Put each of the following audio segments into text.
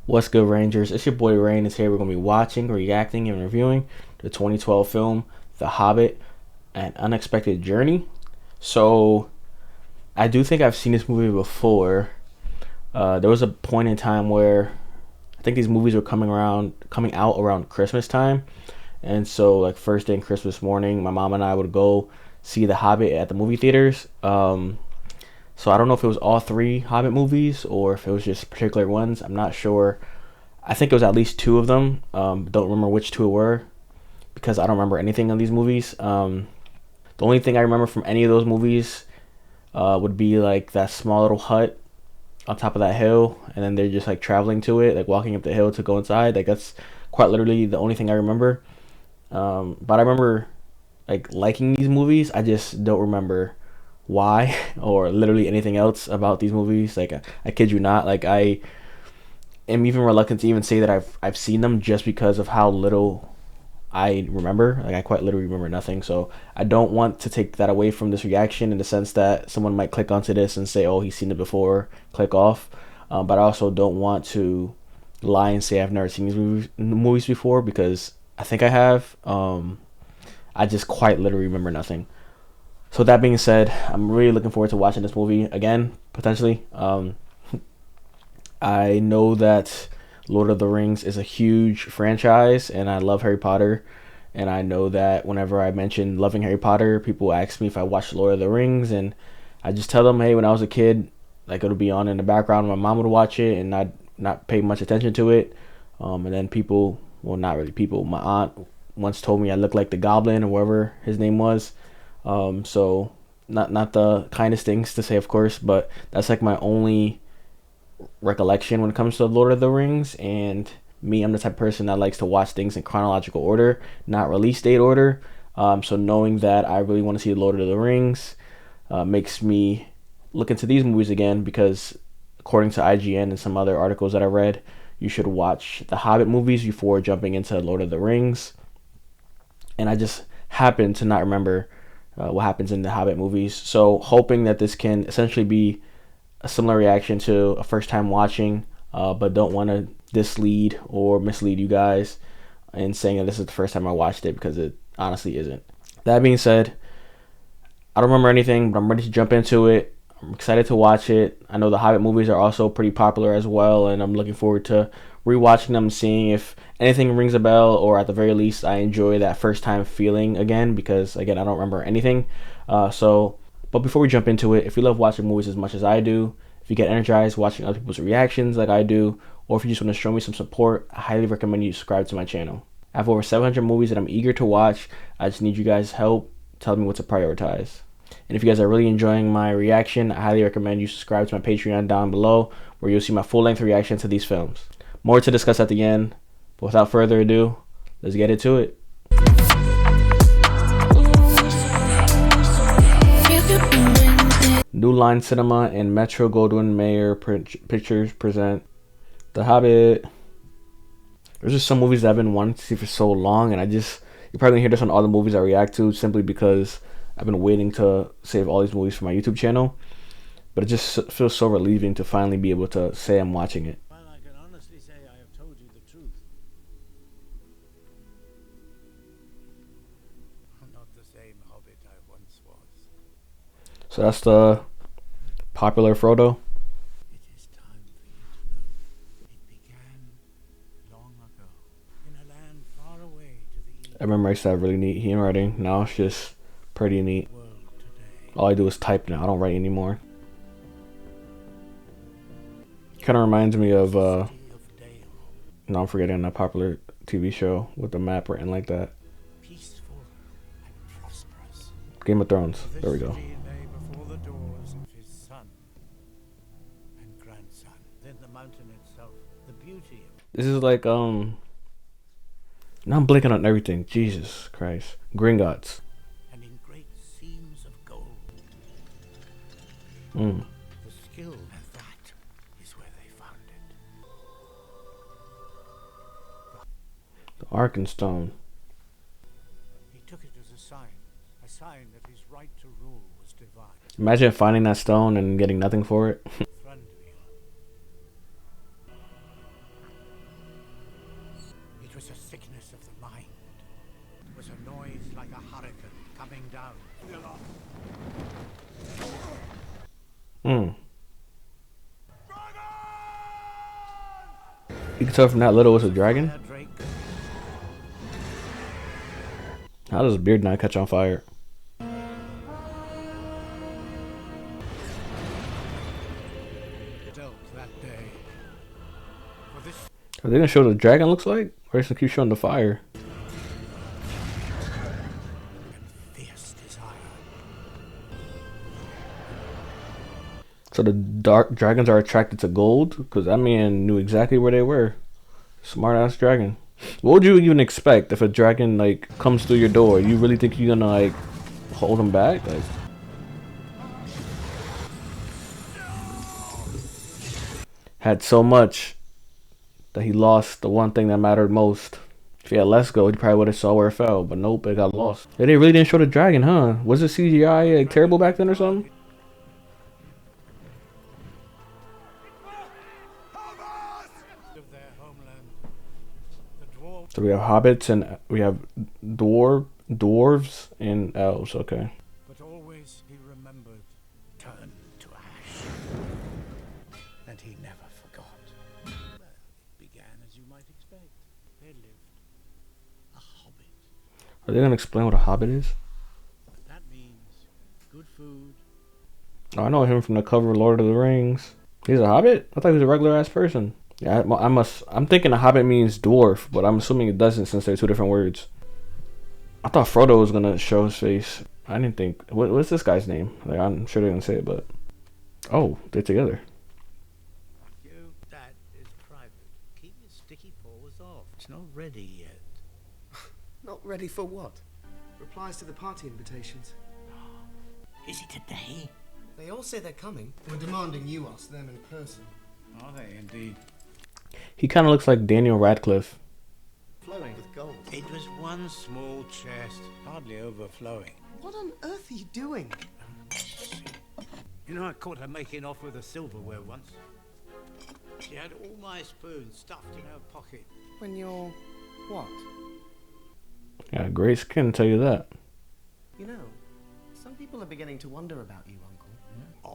What's good, Rangers? It's your boy Rain. Is here. We're gonna be watching, reacting, and reviewing the 2012 film The Hobbit: An Unexpected Journey. So I do think I've seen this movie before. There was a point in time where I think these movies were coming out around Christmas time, and so like first day in Christmas morning, my mom and I would go see The Hobbit at the movie theaters. So I don't know if it was all three Hobbit movies or if it was just particular ones. I'm not sure. I think it was at least two of them. Don't remember which two it were because I don't remember anything of these movies. The only thing I remember from any of those movies would be like that small little hut on top of that hill, and then they're just like traveling to it, like walking up the hill to go inside. Like that's quite literally the only thing I remember. But I remember like liking these movies. I just don't remember why or literally anything else about these movies. Like I kid you not, like I am even reluctant to even say that I've seen them just because of how little I remember. Like I quite literally remember nothing. So I don't want to take that away from this reaction in the sense that someone might click onto this and say, "Oh, he's seen it before." Click off. But I also don't want to lie and say I've never seen these movies before because I think I have. I just quite literally remember nothing. So that being said, I'm really looking forward to watching this movie again, potentially. I know that Lord of the Rings is a huge franchise, and I love Harry Potter. And I know that whenever I mention loving Harry Potter, people ask me if I watched Lord of the Rings, and I just tell them, hey, when I was a kid, like it'll be on in the background. My mom would watch it, and I'd not pay much attention to it. And then people, well, not really people. My aunt once told me I looked like the Goblin or whatever his name was. So not the kindest things to say, of course, but that's like my only recollection when it comes to Lord of the Rings. And me, I'm the type of person that likes to watch things in chronological order, not release date order. So knowing that I really want to see Lord of the Rings makes me look into these movies again because according to IGN and some other articles that I read, you should watch the Hobbit movies before jumping into Lord of the Rings. And I just happen to not remember what happens in the Hobbit movies. So hoping that this can essentially be a similar reaction to a first time watching, but don't want to mislead or mislead you guys in saying that this is the first time I watched it because it honestly isn't. That being said, I don't remember anything, but I'm ready to jump into it. I'm excited to watch it. I know the Hobbit movies are also pretty popular as well, and I'm looking forward to rewatching them, seeing if anything rings a bell, or at the very least, I enjoy that first time feeling again because, again, I don't remember anything. But before we jump into it, if you love watching movies as much as I do, if you get energized watching other people's reactions like I do, or if you just want to show me some support, I highly recommend you subscribe to my channel. I have over 700 movies that I'm eager to watch. I just need you guys' help telling me what to prioritize. And if you guys are really enjoying my reaction, I highly recommend you subscribe to my Patreon down below where you'll see my full-length reaction to these films. More to discuss at the end, but without further ado, let's get into it. New Line Cinema and Metro Goldwyn Mayer Pictures present The Hobbit. There's just some movies that I've been wanting to see for so long, and you're probably gonna hear this on all the movies I react to simply because I've been waiting to save all these movies for my YouTube channel. But it just feels so relieving to finally be able to say I'm watching it. Well, I can honestly say I have told you the truth. I'm not the same Hobbit I once was. So that's the popular Frodo. It is time for you to know. It began long ago in a land far away to the east. I remember I used to have really neat handwriting. Now it's just pretty neat. World today. All I do is type now. I don't write anymore. Kind of reminds me of City of Dale, no, I'm forgetting that popular TV show with the map written like that. peaceful and prosperous. Game of Thrones. There we go. This city lay before the doors of his son and grandson. Then the mountain itself, the beauty of This is like now I'm blinking on everything. Jesus Christ. Gringotts. and in great seams of gold. Mm. The skill of that is where they found it. The Arkenstone. He took it as a sign that his right to rule was divine. Imagine finding that stone and getting nothing for it. Thranduil. was a sickness of the mind. It was a noise like a hurricane coming down. You can tell from that little it's a dragon. Drake. How does his beard not catch on fire? Dealt that day. For this Are they gonna show what the dragon looks like? Or are they gonna keep showing the fire? fierce desire. So the dark dragons are attracted to gold? Because that man knew exactly where they were. Smart ass dragon. What would you even expect if a dragon like comes through your door? You really think you're gonna like hold him back? Like, had so much that he lost the one thing that mattered most. If he had less gold, he probably would have saw where it fell. But nope, it got lost. Yeah, they really didn't show the dragon, huh? Was the CGI like, terrible back then or something? Of their homeland. The dwarves. So we have hobbits and we have dwarves and elves. Okay. But always he remembered, turned to ash. And he never forgot. Well, it began as you might expect. There lived a hobbit. Are they gonna explain what a hobbit is? That means good food. Oh, I know him from the cover of Lord of the Rings. He's a hobbit? I thought he was a regular ass person. Yeah, I'm thinking a hobbit means dwarf, but I'm assuming it doesn't since they're two different words. I thought Frodo was gonna show his face. I didn't think. What's this guy's name? Like, I'm sure they're gonna say it, but oh, they're together. You, that is private. Keep your sticky paws off. It's not ready yet. Not ready for what? Replies to the party invitations. Is it today? They all say they're coming. We're demanding you ask them in person. Are they indeed? He kind of looks like Daniel Radcliffe. Flowing with gold. It was one small chest, hardly overflowing. What on earth are you doing? You know, I caught her making off with a silverware once. She had all my spoons stuffed in her pocket. When you're... what? Yeah, great skin, tell you that. You know, some people are beginning to wonder about you, Uncle.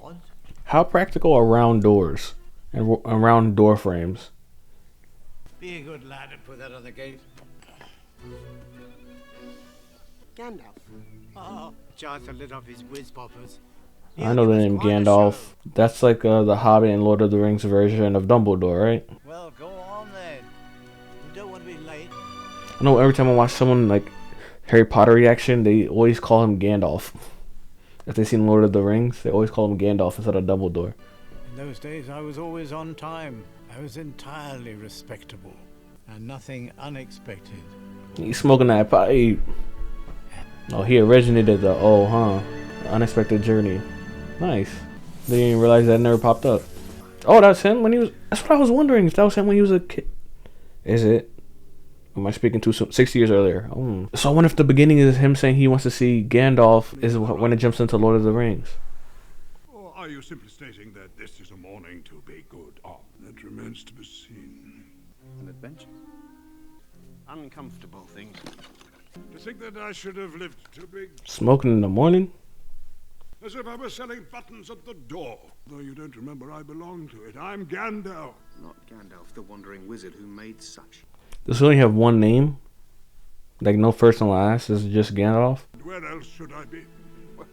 Odd. How practical are round doors and round door frames? Be a good lad and put that on the gate. Gandalf. Oh, Jonathan lit off his whiz poppers. I know the name Gandalf. That's like the Hobbit and Lord of the Rings version of Dumbledore, right? Well, go on then. You don't want to be late. I know every time I watch someone like Harry Potter reaction, they always call him Gandalf. If they've seen Lord of the Rings, they always call him Gandalf instead of Dumbledore. In those days, I was always on time. I was entirely respectable. And nothing unexpected. He's smoking that pipe. Oh, he originated the the unexpected journey. Nice. They didn't even realize that never popped up. Oh, that's him when he was. That's what I was wondering, if that was him when he was a kid. Is it? Am I speaking too soon? 60 years earlier. Oh. So I wonder if the beginning is him saying he wants to see Gandalf is when it jumps into Lord of the Rings. Or are you simply stating that this is a morning to be good on? That remains to be seen. An adventure. Uncomfortable things. To think that I should have lived to be... Smoking in the morning? As if I were selling buttons at the door. Though you don't remember, I belong to it. I'm Gandalf. Not Gandalf, the wandering wizard who made such. Does he only have one name? Like no first and last? Is it just Gandalf? Where else should I be? Well,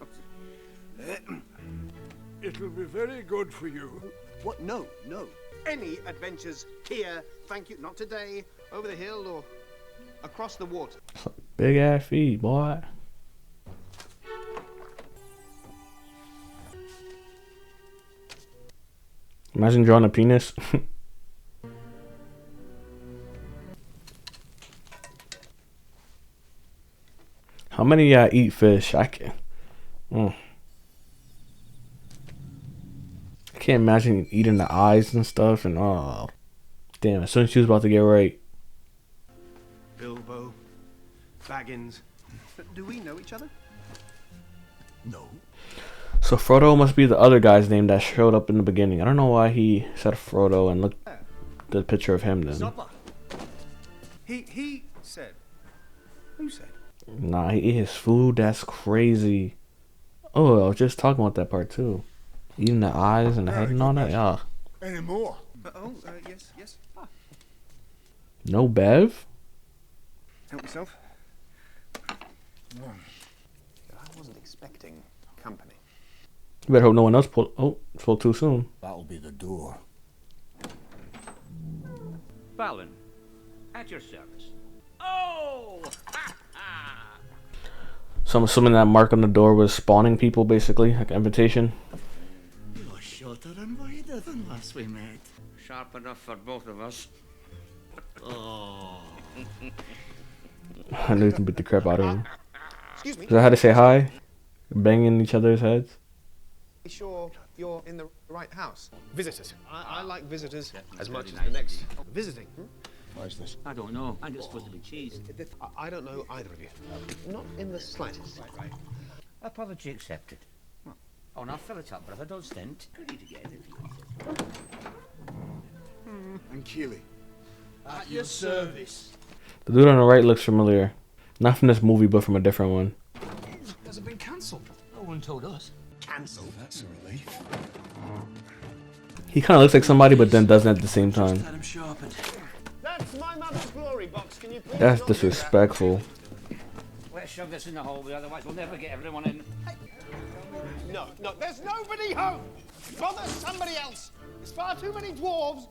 it'll be very good for you. What? No, no. Any adventures here, thank you. Not today, over the hill or across the water. Big ass feet, boy. Imagine drawing a penis. How many eat fish? I can't. I can't imagine eating the eyes and stuff. And oh, damn! As soon as she was about to get right. Bilbo Baggins. Do we know each other? No. So Frodo must be the other guy's name that showed up in the beginning. I don't know why he said Frodo and looked at the picture of him then. He said. Who said? Nah, he ate his food. That's crazy. Oh, I was just talking about that part too. Eating the eyes and the head and all that. Yeah. Any more? Yes. No Bev? Help yourself. I wasn't expecting company. You better hope no one else pulled. Oh, spoke too soon. That'll be the door. Balin, at your service. Oh! So I'm assuming that mark on the door was spawning people, basically, like an invitation. You're shorter and wider than last we met. Sharp enough for both of us. Oh. I knew he can beat the crap out of him. Excuse me. Is that how to say hi? Banging each other's heads? Be sure you're in the right house. Visitors. I like visitors Yeah, as much as very the nice. next. Visiting. Why is this? I don't know. I think it's supposed to be cheese. I don't know either of you. Not in the slightest. Apology accepted. Oh, now fill it up, brother. Don't stint. Pretty together. And Keely. At your service. The dude on the right looks familiar. Not from this movie, but from a different one. Has it been cancelled? No one told us. Cancelled? That's a relief. He kind of looks like somebody, but then doesn't at the same time. Had him sharpened. That's my mother's glory box. Can you please That's not do that? disrespectful. Let's shove this in the hallway, otherwise we'll never get everyone in. No, there's nobody home. Bother somebody else. There's far too many dwarves.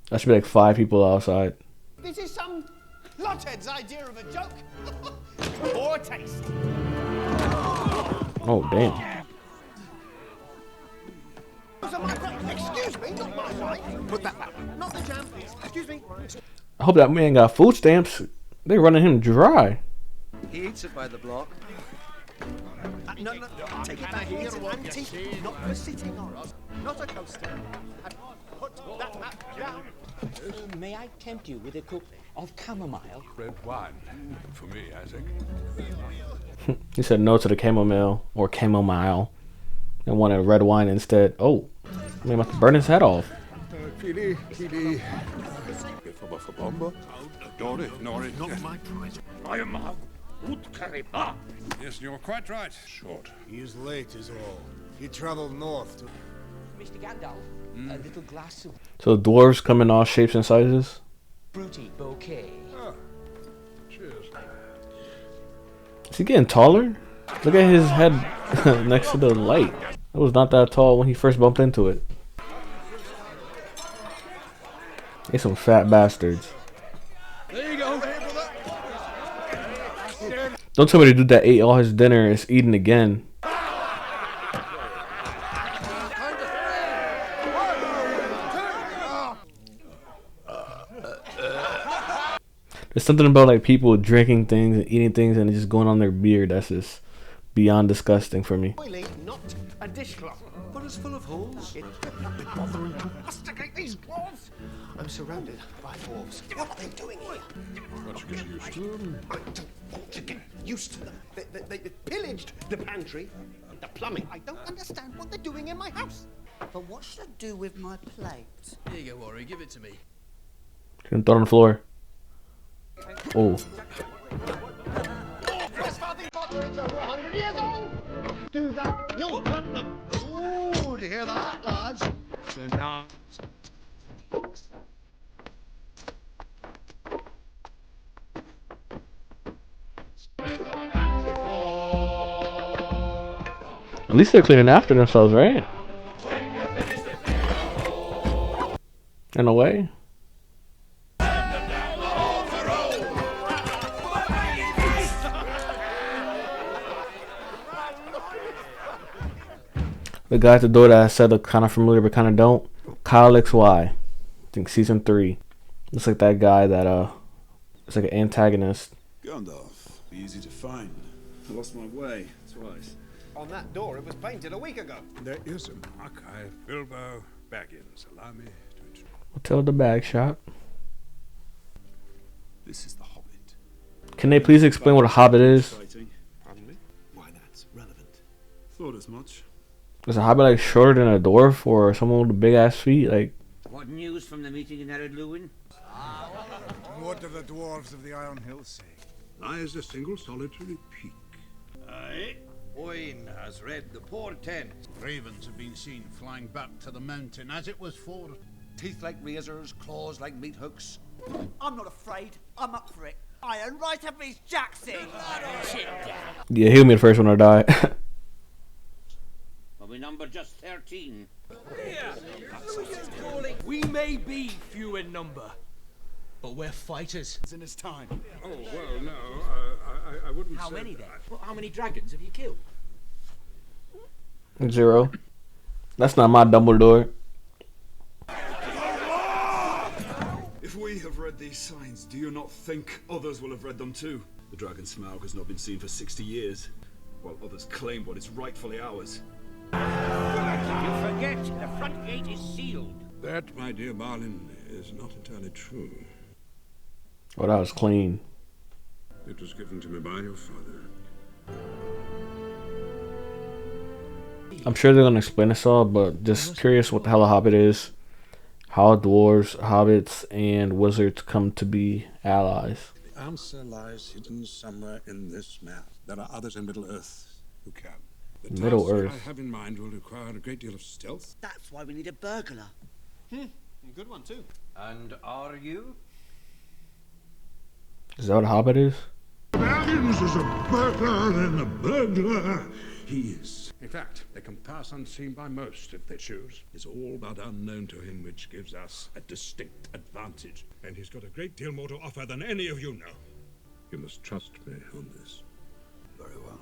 That should be like 5 people outside. This is some lothead's idea of a joke. Poor taste. Oh, damn. Excuse me, not my right. Put that back. Not the jam, please. Excuse me. I hope that man got food stamps. They running him dry. He eats it by the block. No, take it back. It's an antique, not for sitting on. Not a coaster. And put that map down. May I tempt you with a cup of chamomile? Red wine. For me, Isaac. He said no to the chamomile or chamomile and wanted red wine instead. Oh, I'm about to burn his head off. Kili. Bomba. Dory, Nori. Not my prize. I am a good carry bar. Yes, you're quite right. Short. He is late is all. He traveled north to... Mr. Gandalf, a little glass of So dwarves come in all shapes and sizes. fruity bouquet. Ah. Cheers. Is he getting taller? Look at his head next to the light. It was not that tall when he first bumped into it. They some fat bastards. There you go. Don't tell me the dude that ate all his dinner is eating again. There's something about like people drinking things and eating things and just going on their beard that's just beyond disgusting for me. Oily, not a dishcloth. But it's full of holes. Bothering to masticate these dwarves. I'm surrounded by dwarves. What are they doing here? Got to get used to them. I don't want to get used to them. They pillaged the pantry, the plumbing. I don't understand what they're doing in my house. But what's to do with my plate? Here you go, Worry. Give it to me. Shouldn't throw it on the floor. Oh. Do that. You'll cut them. Ooh, do you hear that, lads? At least they're cleaning after themselves, right? In a way. The guy at the door that I said look kind of familiar but kind of don't. Kyle XY. I think season 3. Looks like that guy that it's like an antagonist. Gandalf, easy to find. I lost my way twice. On that door, it was painted a week ago. There is a archive. Bilbo Baggins. Allow me to introduce. Hotel the Bag Shop. This is the Hobbit. Can they please explain what a Hobbit is? Exciting. Pardon me? Why that's relevant. Thought as much. Is a Hobbit like shorter than a dwarf or someone with big ass feet? Like, What news from the meeting in Ered Luin? What What do the dwarves of the Iron Hills say? Lies a single solitary peak. Aye. Owen has read the portent. Ravens have been seen flying back to the mountain as it was for. Teeth like razors, claws like meat hooks. I'm not afraid. I'm up for it. Iron right up his jackson. Yeah, he'll be the first one to die. Well, we number just 13. We may be few in number, but we're fighters. It's in his time. Oh, well, no, I wouldn't How say many that. then? Well, how many dragons have you killed? 0. That's not my Dumbledore. If we have read these signs, do you not think others will have read them too? The dragon Smaug has not been seen for 60 years, while others claim what is rightfully ours. You forget, the front gate is sealed. That, my dear Marlin, is not entirely true. Oh, that was clean. It was given to me by your father. I'm sure they're gonna explain this all, but just curious what the hell a hobbit is. How dwarves, hobbits, and wizards come to be allies. The answer lies hidden somewhere in this map. There are others in Middle-earth who can. The Middle task Earth. I have in mind will require a great deal of stealth. That's why we need a burglar. Good one, too. And are you? Is that what a hobbit is? Baggins is a burglar and a burglar he is. In fact, they can pass unseen by most if they choose. It's all but unknown to him, which gives us a distinct advantage. And he's got a great deal more to offer than any of you know. You must trust me on this. Very well.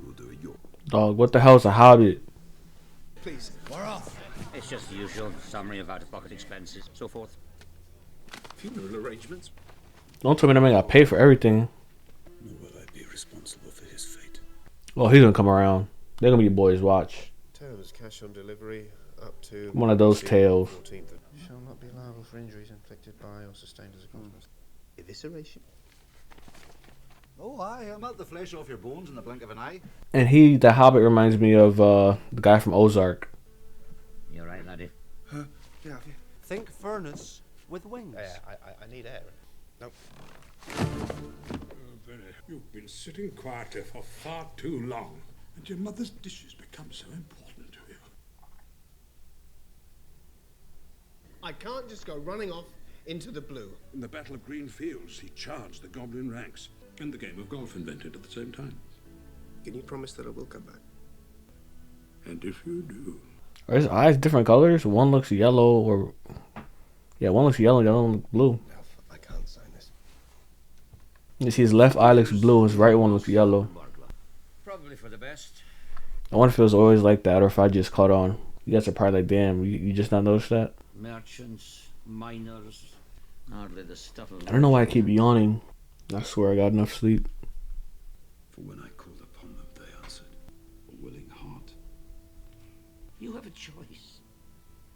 We'll do it your Dog, what the hell is a hobbit? Please. We're off. It's just the usual summary of out-of-pocket expenses, so forth. funeral arrangements. Don't tell me that man got paid for everything. Nor will I be responsible for his fate. Oh, he's gonna come around. They're gonna be boys. Watch. Tales cash on delivery up to One of those tales. 14th. Shall not be liable for injuries inflicted by or sustained as a consequence. Evisceration. Oh, aye, I'll melt the flesh off your bones in the blink of an eye. And the Hobbit reminds me of the guy from Ozark. You're right, laddie. Yeah. Think furnace with wings. Yeah, I need air. Nope. Benny, you've been sitting quietly for far too long, and your mother's dishes become so important to you. I can't just go running off into the blue. In the Battle of Green Fields, he charged the goblin ranks, and the game of golf invented at the same time. Can you promise that I will come back? And if you do... Are his eyes different colors? One looks yellow, one looks yellow, the other one looks blue. I can't sign this. You see, his left eye looks blue, his right one looks yellow. Probably for the best. I wonder if it was always like that, or if I just caught on. You guys are probably like, damn, you just not noticed that? Merchants, miners, hardly the stuff of... I don't know why I keep yawning. I swear I got enough sleep. For when I called upon them, they answered, a willing heart. You have a choice.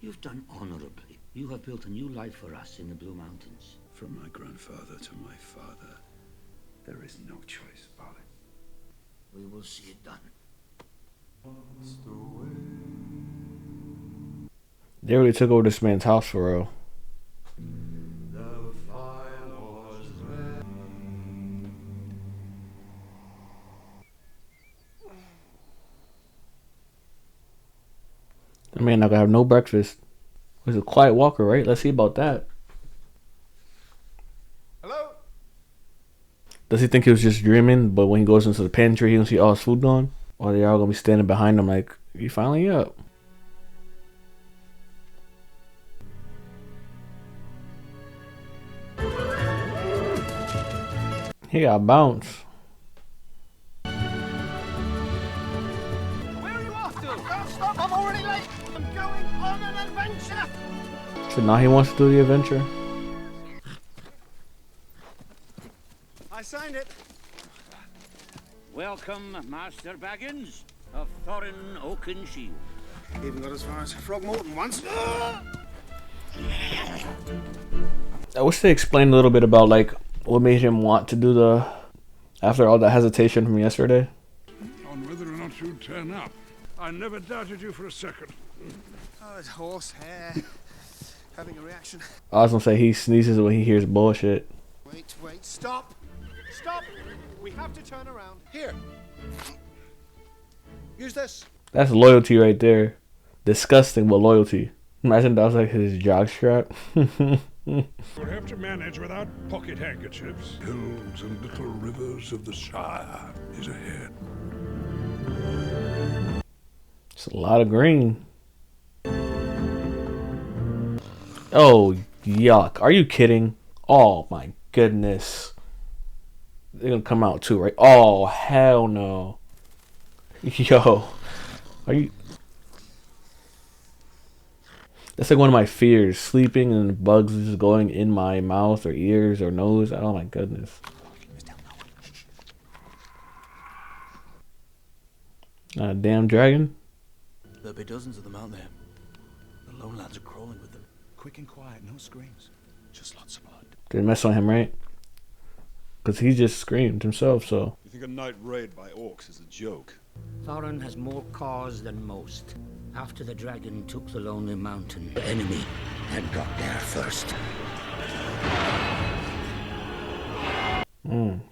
You've done honorably. You have built a new life for us in the Blue Mountains. From my grandfather to my father, there is no choice, Barley. We will see it done. They really took over this man's house for real. That man not gonna have no breakfast. He's a quiet walker, right? Let's see about that. Hello? Does he think he was just dreaming, but when he goes into the pantry, he gonna see all his food gone? Or they all gonna be standing behind him like, you finally up? He got bounce. Where are you off to? Don't stop, I'm already late. I'm going on an adventure. So now he wants to do the adventure. I signed it. Welcome, Master Baggins of Thorin Oakenshield. Even got as far as Frogmorton once. I wish they explained a little bit about like what made him want to do the after all that hesitation from yesterday. On whether or not you'd turn up. I never doubted you for a second. Oh, it's horsehair. Having a reaction. I was gonna say he sneezes when he hears bullshit. Wait, stop! Stop! We have to turn around. Here. Use this. That's loyalty right there. Disgusting, but loyalty. Imagine that was like his jockstrap. We'll have to manage without pocket handkerchiefs. Hills and little rivers of the Shire is ahead. It's a lot of green. Oh, yuck. Are you kidding? Oh, my goodness. They're gonna come out too, right? Oh, hell no. Yo. Are you... That's like one of my fears. Sleeping and bugs just going in my mouth or ears or nose. Oh, my goodness. Damn dragon? There'll be dozens of them out there. The lone lads are crawling with them. Quick and quiet, no screams. Just lots of blood. Didn't mess on him, right? Because he just screamed himself, so. You think a night raid by orcs is a joke? Thorin has more cause than most. After the dragon took the Lonely Mountain, the enemy had got there first.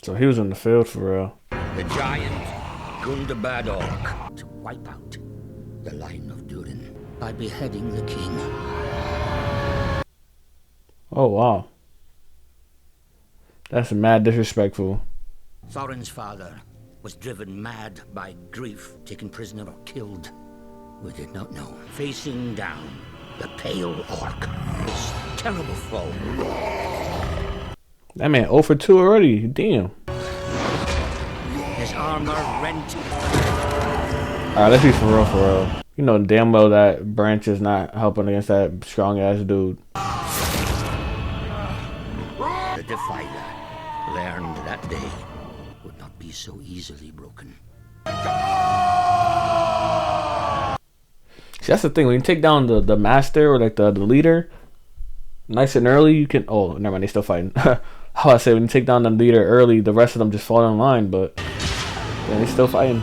So he was in the field for real. The giant Gundabad Orc to wipe out the line of Durin by beheading the king. Oh, wow. That's mad disrespectful. Thorin's father was driven mad by grief, taken prisoner or killed. We did not know. Facing down the pale orc, this terrible foe. That man 0 for 2 already. Damn. His armor rent. Alright, let's be for real, for real. You know damn well that Branch is not helping against that strong ass dude. The Defiler learned that day would not be so easily broken. See, that's the thing. When you take down the master or like the leader, nice and early, you can. Oh, never mind. They still fighting. How I say, when you take down the leader early, the rest of them just fall in line. But yeah, they still fighting.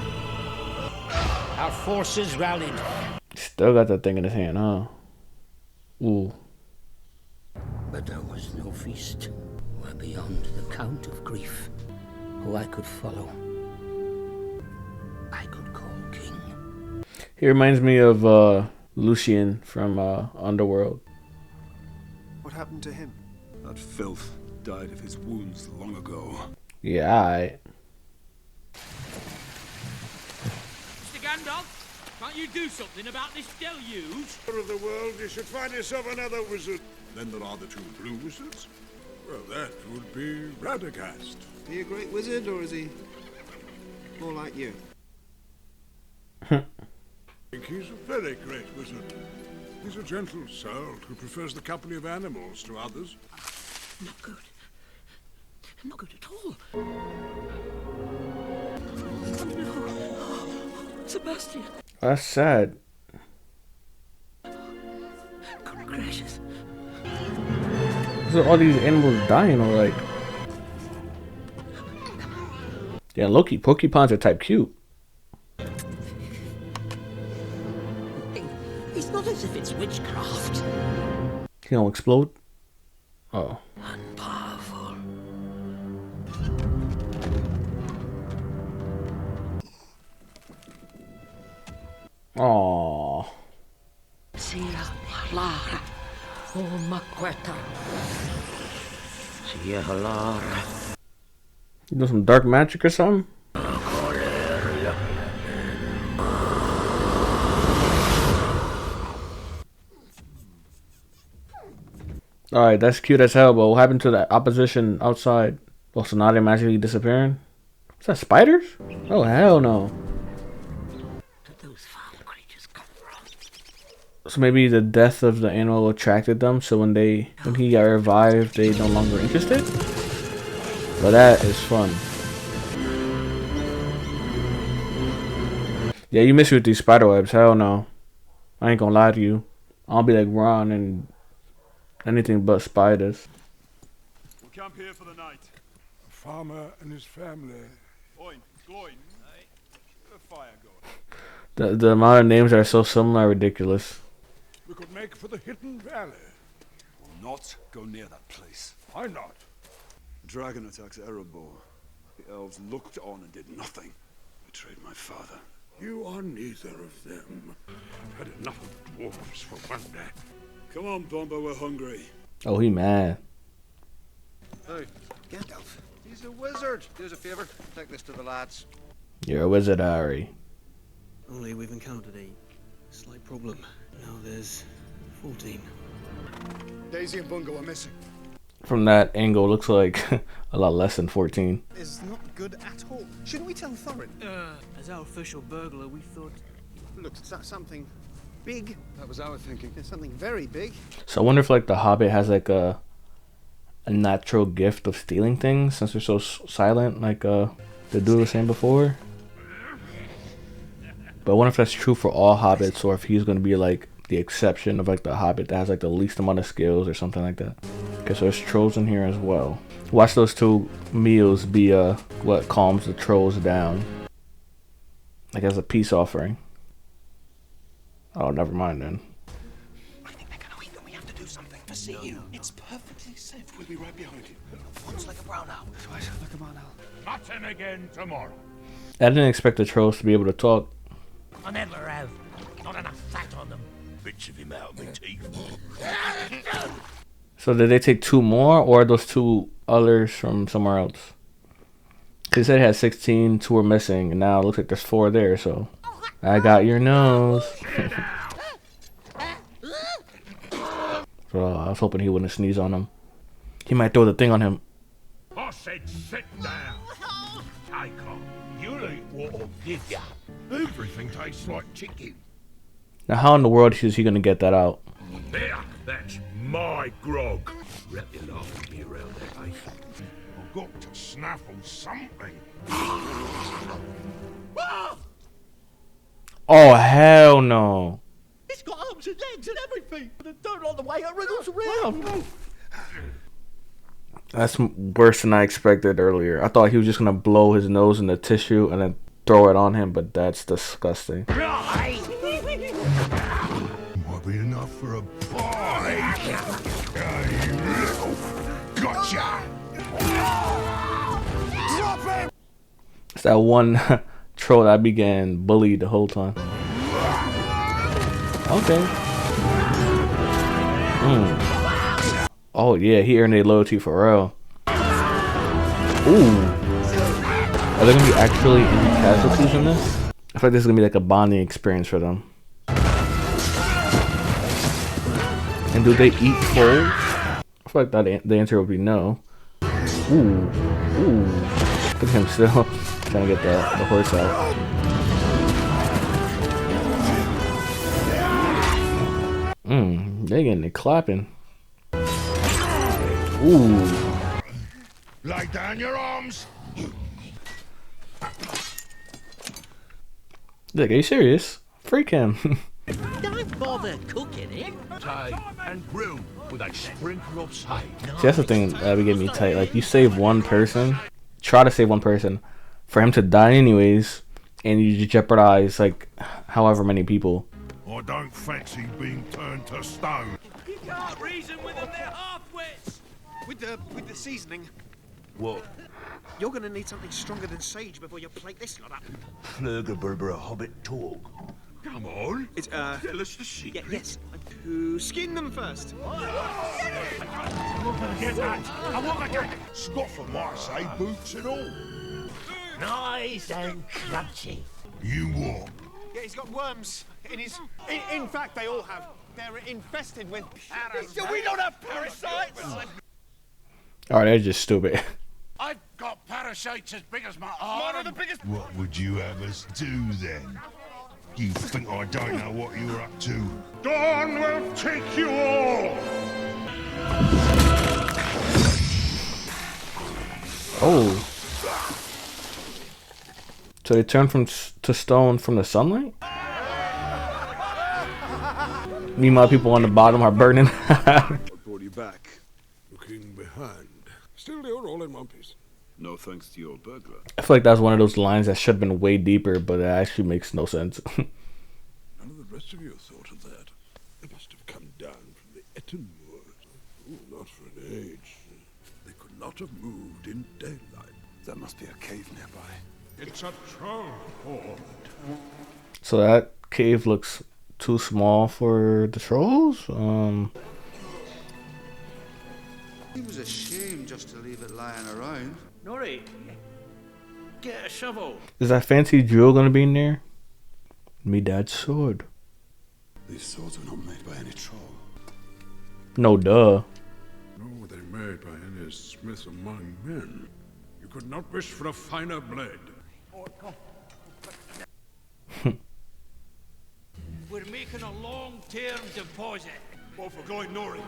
Our forces rallied. Still got that thing in his hand, huh? Ooh. But there was no feast. Where beyond the count of grief, who I could follow, I could call king. He reminds me of Lucian from Underworld. What happened to him? That filth died of his wounds long ago. Yeah, alright. Mr. Gandalf, can't you do something about this deluge? Of the world, you should find yourself another wizard. Then there are the two blue wizards. Well, that would be Radagast. Is he a great wizard, or is he more like you? I think he's a very great wizard. He's a gentle soul who prefers the company of animals to others. Not good. Not good at all. Oh no. Sebastian. That's sad. God gracious. So all these animals dying or like. Yeah, Loki, porcupines are type cute. It's not as if it's witchcraft. He don't explode? Oh. And powerful. Aww. Sia Lara. Oh, Maqueta. Sia Lara. You do some dark magic or something? Alright, that's cute as hell, but what happened to the opposition outside? Oh, so now they're magically disappearing? Is that spiders? Oh, hell no. So maybe the death of the animal attracted them, so when he got revived, they no longer interested? But that is fun. Yeah, you miss me with these spider webs, hell no. I ain't gonna lie to you. I'll be like Ron and anything but spiders. We'll camp here for the night. A farmer and his family. Oin, gloin. A fire going. The amount of names that are so similar are ridiculous. We could make for the hidden valley. not go near that place. Why not? Dragon attacks Erebor. The elves looked on and did nothing. Betrayed my father. You are neither of them. I've had enough of dwarves for one day. Come on, Bomber, we're hungry. Oh, he mad. Hey, Gandalf. He's a wizard. Do us a favour. Take this to the lads. You're a wizard, Harry. Only we've encountered a slight problem. Now there's 14. Daisy and Bungo are missing. From that angle, looks like a lot less than 14. Is not good at all. Shouldn't we tell Thorin? As our official burglar, we thought... Look, something big. That was our thinking. There's something very big. So I wonder if like the Hobbit has like a natural gift of stealing things since they're so silent, like the dude was saying before. But I wonder if that's true for all Hobbits, or if he's gonna be like the exception of like the Hobbit that has like the least amount of skills or something like that. Okay, so there's trolls in here as well. Watch those two meals be what calms the trolls down, like as a peace offering. Oh, never mind then. I think they're gonna eat them. We have to do something to see you. It's perfectly safe. We'll be right behind you. Once like a brown owl. Twice like a brown owl. Mutton again tomorrow. I didn't expect the trolls to be able to talk. I never have. Not enough fat on them. Bits of him out of my teeth. So did they take 2 more, or are those 2 others from somewhere else? They said it had 16, 2 were missing, and now it looks like there's 4 there, so... I got your nose. So I was hoping he wouldn't sneeze on him. He might throw the thing on him. I said sit down. Take on. You'll eat what I'll give ya. Everything tastes like chicken. Now how in the world is he gonna get that out? There, that's my grog. Wrap your laugh me around there, mate. I've got to snaffle something. Oh hell no. It's got arms and legs and everything. But I don't like the way it wriggles around. That's worse than I expected earlier. I thought he was just gonna blow his nose in the tissue and then throw it on him, but that's disgusting. Might be enough for a pie. Gotcha. Drop him. It's that one troll that began bullied the whole time. Okay. Oh yeah, he earned a loyalty for real. Ooh. Are there gonna be actually any casualties in this? I feel like this is gonna be like a bonding experience for them. And do they eat trolls? I feel like that the answer would be no. Ooh. Look at him still trying to get the horse out. They getting it clapping. Ooh. Lay down your arms. Look, are you serious? Freak him. Don't bother cooking it. Tie and grill with a sprinkle of sage. See, that's the thing that would get me tight. Like, you save one person, try to save one person, for him to die anyways, and you jeopardize, like, however many people. I don't fancy being turned to stone. You can't reason with them, they're half-wits. With the seasoning, What? you're gonna need something stronger than sage before you plate this lot up. Flurgerberber Hobbit talk. Come on. It's Tell us the secret. yes. To skin them first. Get that. I want to get Scoff for my say, boots and all. Nice and crunchy. You what? Yeah, he's got worms in his. In fact, they all have. They're infested with parasites. We don't have parasites. Alright, they're just stupid. I've got parasites as big as my arm. One of the biggest. What would you have us do then? You think I don't know what you're up to? Dawn will take you all! Oh. So they turn to stone from the sunlight? Meanwhile, people on the bottom are burning. What brought you back? Looking behind. Still, you're all in one piece. No thanks to your burglar. I feel like that's one of those lines that should have been way deeper, but it actually makes no sense. None of the rest of you thought of that. It must have come down from the Etten Moors. Not for an age. They could not have moved in daylight. There must be a cave nearby. It's a troll horde. So that cave looks too small for the trolls? It was a shame just to leave it lying around. Nori, get a shovel. Is that fancy drill gonna be in there? Me dad's sword. These swords were not made by any troll. No, duh. Nor were they made by any smith among men. You could not wish for a finer blade. We're making a long-term deposit. What for going Nori?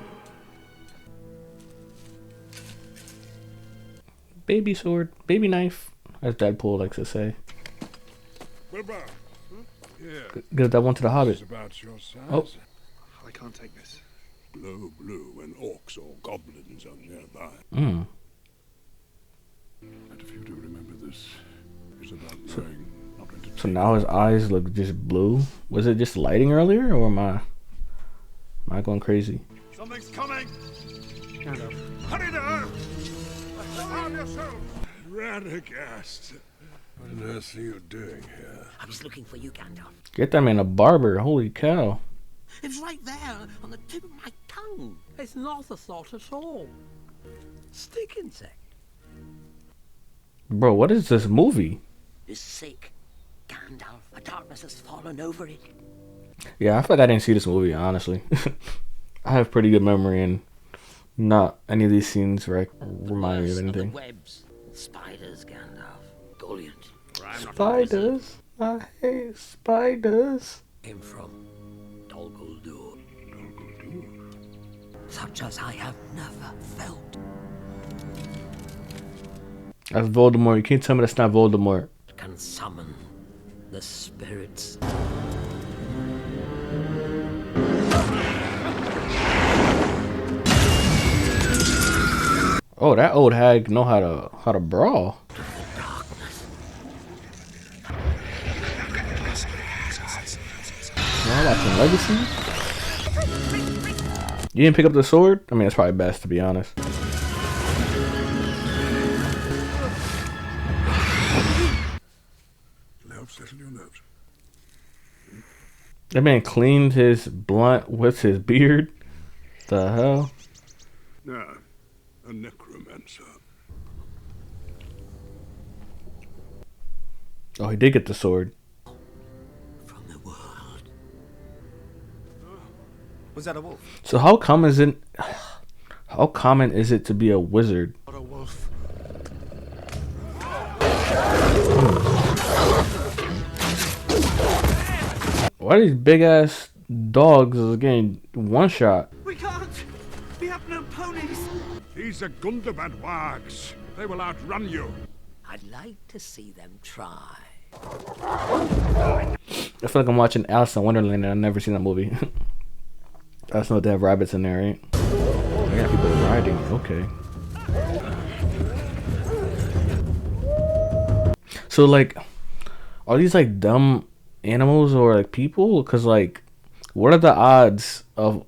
Baby sword, baby knife, as Deadpool likes to say. Bilbo, here. Give that one to the Hobbit. It's about your size. Oh. I can't take this. Blow blue when orcs or goblins are nearby. Mm. And if you do remember this, it's about knowing not when to So now his eyes look just blue. Was it just lighting earlier, or am I going crazy? Something's coming! Hurry there! Arm yourself! Radagast! What on earth are you doing here? I was looking for you, Gandalf. Get that man a barber. Holy cow. It's right there on the tip of my tongue. It's not a thought at all. Stick insect. Bro, what is this movie? Is sick. Gandalf, a darkness has fallen over it. Yeah, I feel like I didn't see this movie, honestly. I have pretty good memory, and not any of these scenes remind me of anything. Webs, spiders, Gandalf, Gullions. Spiders? I hate spiders. Came from Dol Guldur. Such as I have never felt. That's Voldemort. You can't tell me that's not Voldemort. Can summon the spirits. Oh, that old hag know how to brawl. Y'all watching Legacy? You didn't pick up the sword? I mean, it's probably best, to be honest. Now settle your nerves. That man cleaned his blunt with his beard. The hell? Now, a necromancer. Oh, he did get the sword. Was that a wolf? So how common is it to be a wizard? What a wolf. Why are these big ass dogs getting one shot? We can't. We have no ponies. These are Gundabad wargs. They will outrun you. I'd like to see them try. I feel like I'm watching Alice in Wonderland and I've never seen that movie. I just know they have rabbits in there, right? Yeah, people riding. Okay. So, like, are these, like, dumb animals or, like, people? Because, like, what are the odds of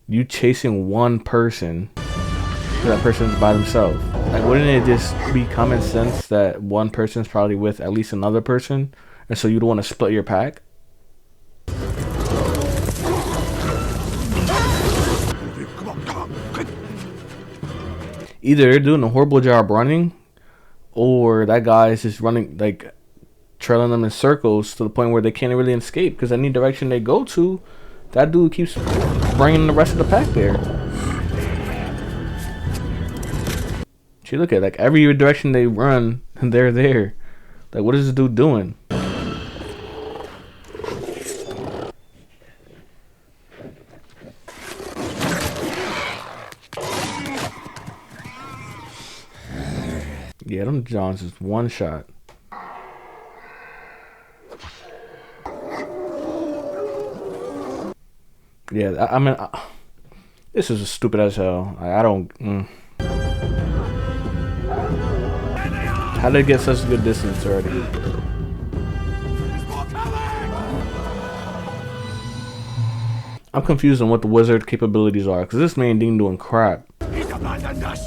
you chasing one person if that person's by themselves? Like, wouldn't it just be common sense that one person's probably with at least another person? And so you don't want to split your pack? Either they're doing a horrible job running, or that guy is just running, like, trailing them in circles to the point where they can't really escape. Because any direction they go to, that dude keeps bringing the rest of the pack there. See, look at, like, every direction they run, they're there. Like, what is this dude doing? Yeah, them Johns is one shot. Yeah, I mean, this is stupid as hell. I don't. How did it get such a good distance already? I'm confused on what the wizard capabilities are, because this man ain't doing crap. He's abandoned us.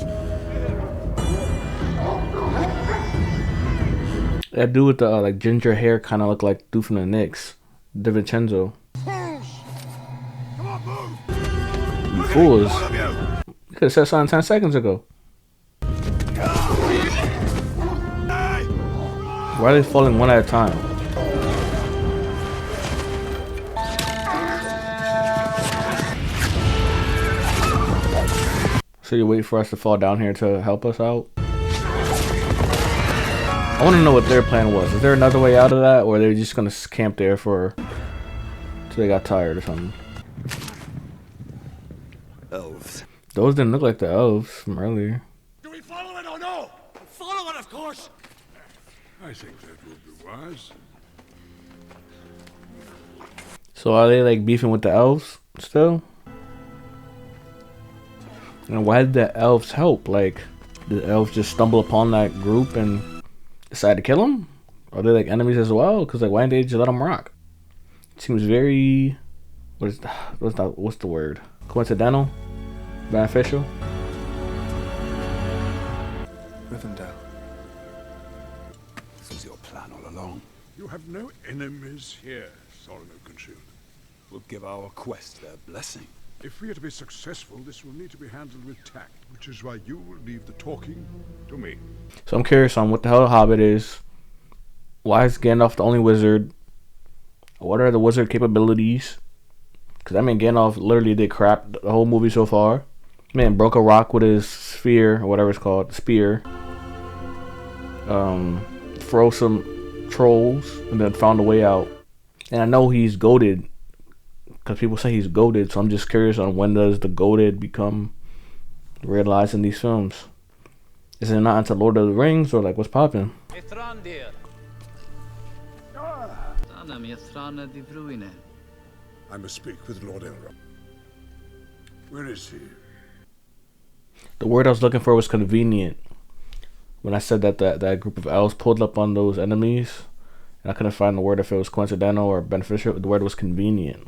That dude with the like ginger hair kind of looked like dude from the Knicks, DiVincenzo. You fools! You could have said something 10 seconds ago. Why are they falling one at a time? So you wait for us to fall down here to help us out? I want to know what their plan was. Is there another way out of that, or are they just gonna camp there for till they got tired or something? Elves. Those didn't look like the elves from earlier. Do we follow it or no? Follow it, of course. I think that would be wise. So are they like beefing with the elves still? And why did the elves help? Like, did the elves just stumble upon that group and decide to kill them? Are they like enemies as well? Because like, why didn't they just let them rock? It seems very what's the word? Coincidental? Beneficial? Rivendell. This was your plan all along. You have no enemies here, Thorin Oakenshield. We'll give our quest their blessing. If we are to be successful, this will need to be handled with tact, which is why you will leave the talking to me. So I'm curious on what the hell a Hobbit is. Why is Gandalf the only wizard? What are the wizard capabilities? Because I mean, Gandalf literally did crap the whole movie so far. Man broke a rock with his sphere, or whatever it's called, spear. Throw some trolls, and then found a way out. And I know he's goated, because people say he's goated, so I'm just curious on when does the goated become realized in these films? Is it not until Lord of the Rings, or like what's popping? I must speak with Lord Elrond. Where is he? The word I was looking for was convenient. When I said that that group of elves pulled up on those enemies, and I couldn't find the word if it was coincidental or beneficial, the word was convenient.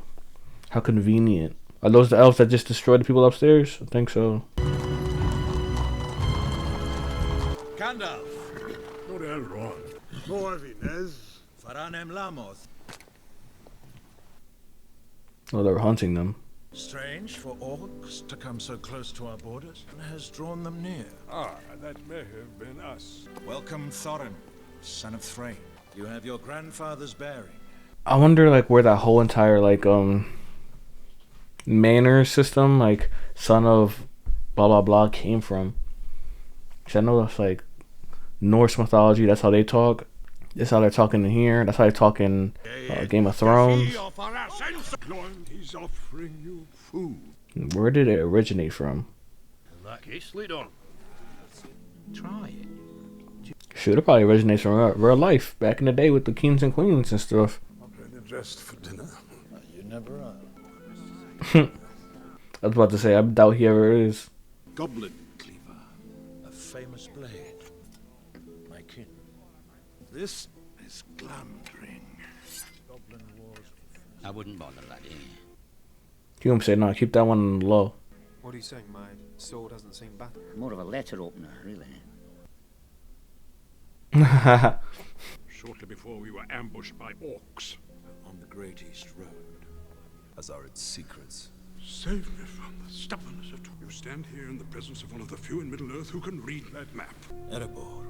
How convenient. Are those the elves that just destroyed the people upstairs? I think so. Gandalf. Lord Elrond. Morvines. Faranem Lamos. Oh, they were hunting them. Strange for orcs to come so close to our borders, and has drawn them near. Ah, that may have been us. Welcome, Thorin, son of Thrain. You have your grandfather's bearing. I wonder like where that whole entire like manor system, like son of blah blah blah, came from. Cause I know that's like Norse mythology. That's how they talk. That's how they're talking in here. That's how they talk in Game of Thrones. He's offering you food. Where did it originate from? In that case, lead on. Try it. Shoot, it probably originates from real life back in the day with the kings and queens and stuff. Already dressed for dinner. You never are. I was about to say, I doubt he ever is. Goblin cleaver. A famous blade. My kin. This is Glamdring. Goblin wars. I wouldn't bother, laddie. You gonna say no? Keep that one on the low. What are you saying? My sword doesn't seem bad. More of a letter opener, really. Shortly before we were ambushed by orcs On the Great East Road. As are its secrets. Save me from the stubbornness of you. Stand here in the presence of one of the few in Middle-earth who can read that map. Erebor.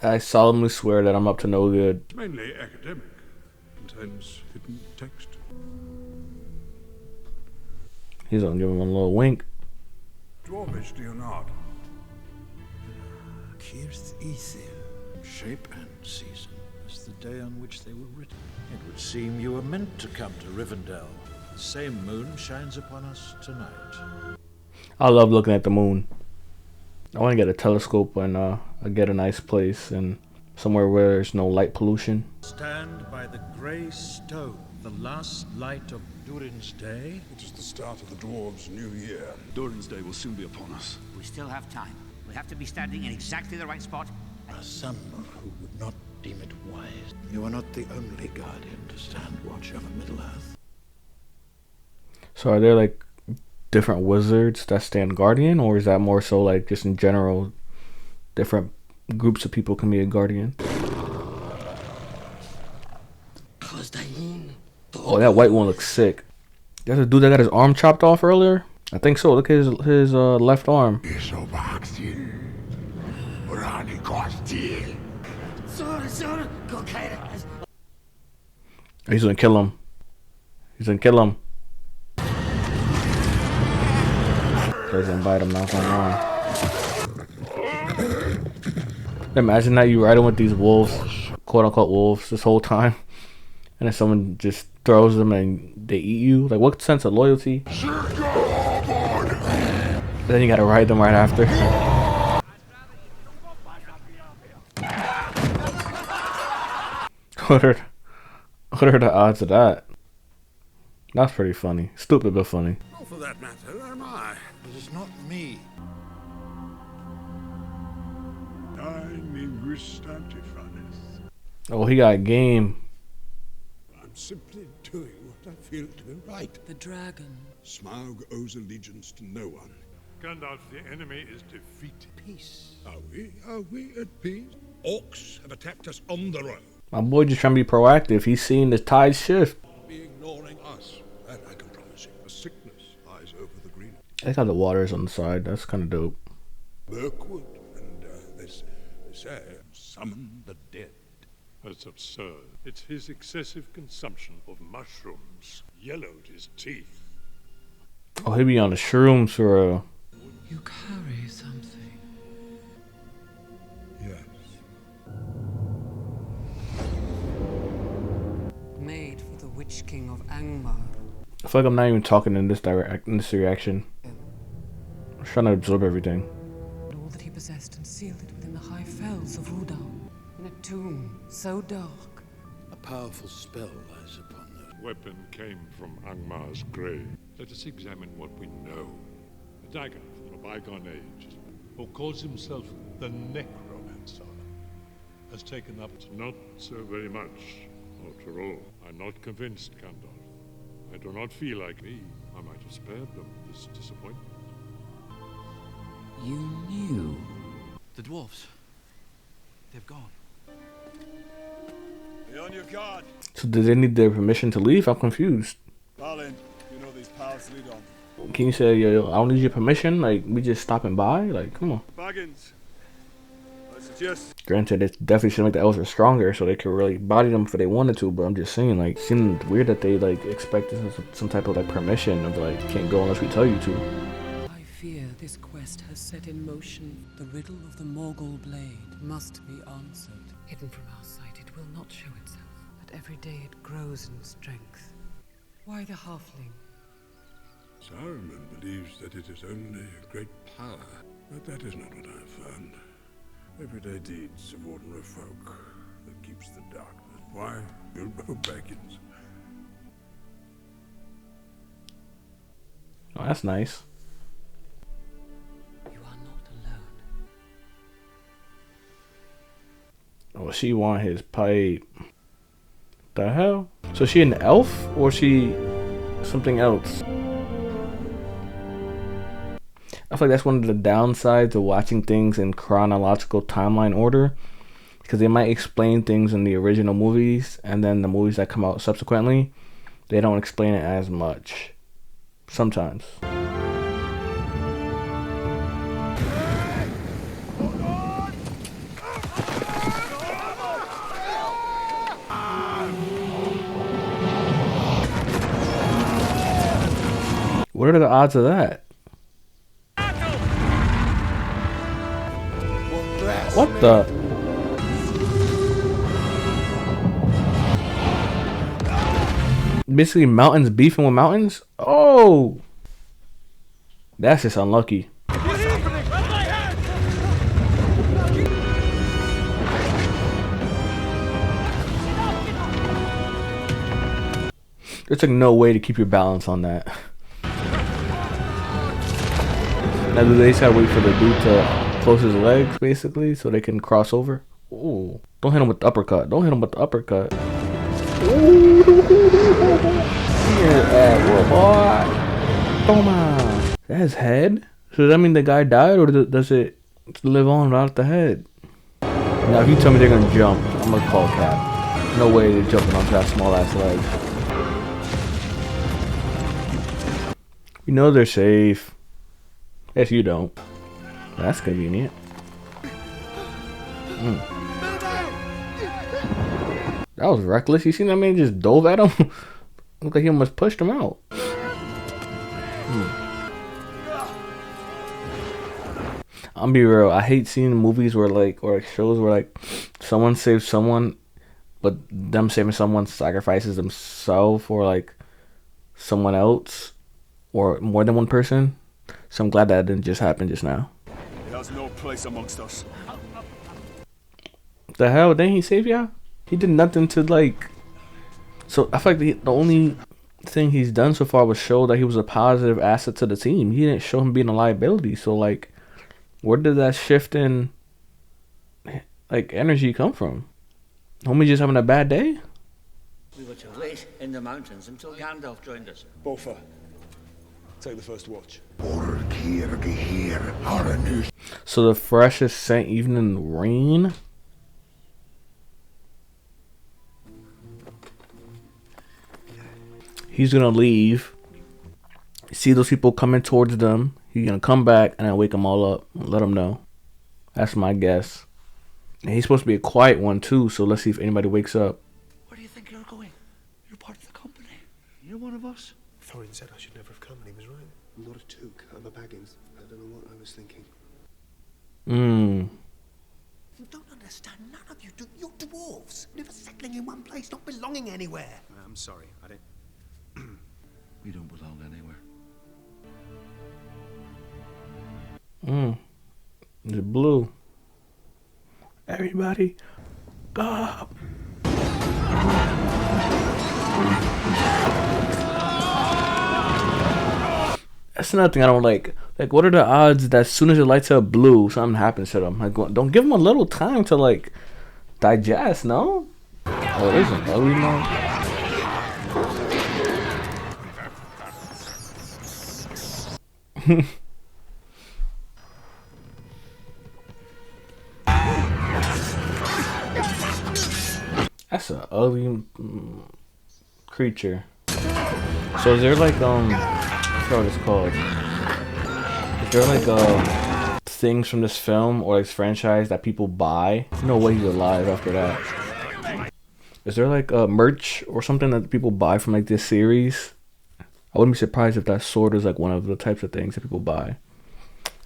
I solemnly swear that I'm up to no good. It's mainly academic. Contains hidden text. He's gonna give him a little wink. Dwarvish, do you not? Kirth Ethil. Shape and season as the day on which they were written. It would seem you were meant to come to Rivendell. The same moon shines upon us tonight. I love looking at the moon. I want to get a telescope and get a nice place and somewhere where there's no light pollution. Stand by the grey stone, the last light of Durin's day. It is the start of the dwarves' new year. Durin's day will soon be upon us. We still have time. We have to be standing in exactly the right spot. Some who would not deem it wise. You are not the only guardian to stand watch over Middle-earth. So are there like different wizards that stand guardian, or is that more so like just in general different groups of people can be a guardian? Oh, that white one looks sick. There's a dude that got his arm chopped off earlier. I think so. Look at his left arm. He's gonna kill him. He's gonna kill him. Doesn't bite him, not on. Imagine that you riding with these wolves, quote unquote wolves, this whole time, and then someone just throws them and they eat you. Like, what sense of loyalty? Then you gotta ride them right after. What are the odds of that? That's pretty funny. Stupid but funny. Oh, for that matter, am I? It is not me. Oh, he got game. I'm simply doing what I feel to be right. The dragon. Smaug owes allegiance to no one. Gandalf, the enemy is defeated. Peace. Are we? Are we at peace? Orcs have attacked us on the road. My boy just trying to be proactive. He's seeing the tide shift. Be ignoring us. That I can promise you. The sickness lies over the green. I got the waters on the side. That's kind of dope. Mirkwood and they say summon the dead. That's absurd. It's his excessive consumption of mushrooms yellowed his teeth. Oh, he be on the shrooms for a... You carry something. Yes. Made for the Witch King of Angmar. I feel like I'm not even talking in this reaction. I'm trying to absorb everything. And all that he possessed and sealed it within the high fells of Rudal. In a tomb so dark. A powerful spell lies upon the Weapon came from Angmar's grave. Let us examine what we know. A dagger from a bygone age, who calls himself the Necromancer, has taken up not so very much, after all. I'm not convinced, Gandalf. I do not feel like me. I might have spared them this disappointment. You knew. The dwarves. They've gone. Be on your guard. So did they need their permission to leave? I'm confused. Balin, you know these paths lead on. Can you say, yo, I don't need your permission? Like, we just stopping by? Like, come on. Baggins. I suggest. Granted, it definitely should make the elves stronger so they could really body them if they wanted to, but I'm just saying, like, it seemed weird that they, like, expected some type of, like, permission of, like, you can't go unless we tell you to. I fear this quest has set in motion. The riddle of the Morgul blade must be answered. Hidden from our sight, it will not show itself, but every day it grows in strength. Why the halfling? Saruman believes that it is only a great power, but that is not what I have found. Everyday deeds of ordinary folk that keeps the darkness. Why, Bilbo Baggins? Oh, that's nice. You are not alone. Oh, she want his pipe. The hell? So she an elf or she something else? I feel like that's one of the downsides of watching things in chronological timeline order, because they might explain things in the original movies and then the movies that come out subsequently, they don't explain it as much. Sometimes. What are the odds of that? What the? Basically mountains beefing with mountains? Oh! That's just unlucky. There's like no way to keep your balance on that. Now do they just gotta wait for the dude to close his legs basically so they can cross over? Ooh. Don't hit him with the uppercut. Don't hit him with the uppercut. Ooh. Yeah, boy. Toma. That's his head? So does that mean the guy died, or does it live on without the head? Now, if you tell me they're gonna jump, I'm gonna call cap. No way they're jumping onto that small ass leg. You know they're safe. Yes, you don't. That's convenient. That was reckless. You seen that man just dove at him? Looked like he almost pushed him out. I'll be real. I hate seeing movies where or shows where someone saves someone, but them saving someone sacrifices themselves for someone else or more than one person. So I'm glad that didn't just happen just now. He has no place amongst us. The hell? Didn't he save ya? He did nothing to So I feel like the only thing he's done so far was show that he was a positive asset to the team. He didn't show him being a liability. So where did that shift in energy come from? Homie just having a bad day? We were to wait in the mountains until Gandalf joined us. Bofa, take the first watch. So the freshest scent even in the rain? He's gonna leave, see those people coming towards them. He's gonna come back and then wake them all up and let them know. That's my guess. And he's supposed to be a quiet one too, so let's see if anybody wakes up. Where do you think you're going? You're part of the company. You're one of us. Thorin said I should never have come, and he was right. I'm not a Took. I'm a Baggins. I don't know what I was thinking. You don't understand. None of you do. You're dwarves. Never settling in one place, not belonging anywhere. I'm sorry. I didn't. We don't belong anywhere. It's blue. Everybody, go. That's another thing I don't like. What are the odds that as soon as it lights up blue, something happens to them? Don't give them a little time to digest, no? Oh, it isn't ugly now. That's an ugly creature. So is there I forgot what it's called. Is there things from this film or franchise that people buy? No way he's alive after that. Is there merch or something that people buy from this series? I wouldn't be surprised if that sword is one of the types of things that people buy.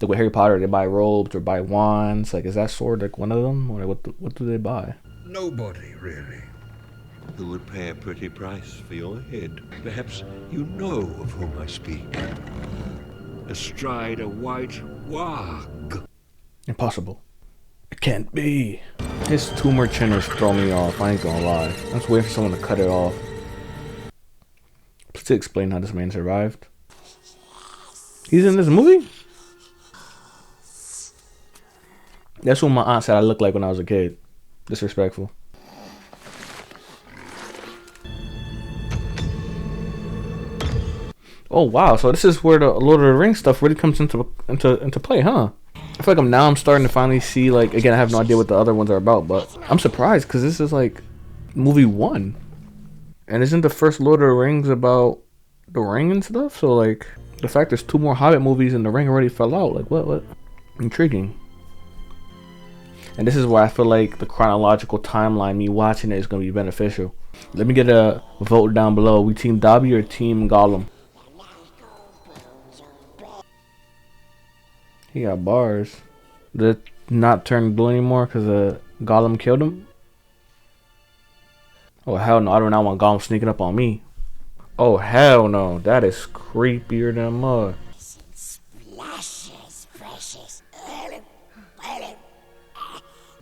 With Harry Potter, they buy robes or buy wands. Is that sword one of them? Or what do they buy? Nobody, really. Who would pay a pretty price for your head? Perhaps you know of whom I speak. Astride a white warg. Impossible. It can't be. His tumor chin is throwing me off. I ain't gonna lie. Let's wait for someone to cut it off. To explain how this man survived. He's in this movie? That's what my aunt said I looked like when I was a kid. Disrespectful. Oh wow, so this is where the Lord of the Rings stuff really comes into play, huh? I feel like I'm starting to finally see again, I have no idea what the other ones are about, but I'm surprised because this is movie 1. And isn't the first Lord of the Rings about the ring and stuff? So the fact there's 2 more Hobbit movies and the ring already fell out, what? Intriguing. And this is why I feel like the chronological timeline, me watching it, is going to be beneficial. Let me get a vote down below. We team Dobby or team Gollum? He got bars. Did it not turn blue anymore because Gollum killed him? Oh hell no, I do not want Gollum sneaking up on me. Oh hell no, that is creepier than mud. Splashes, precious.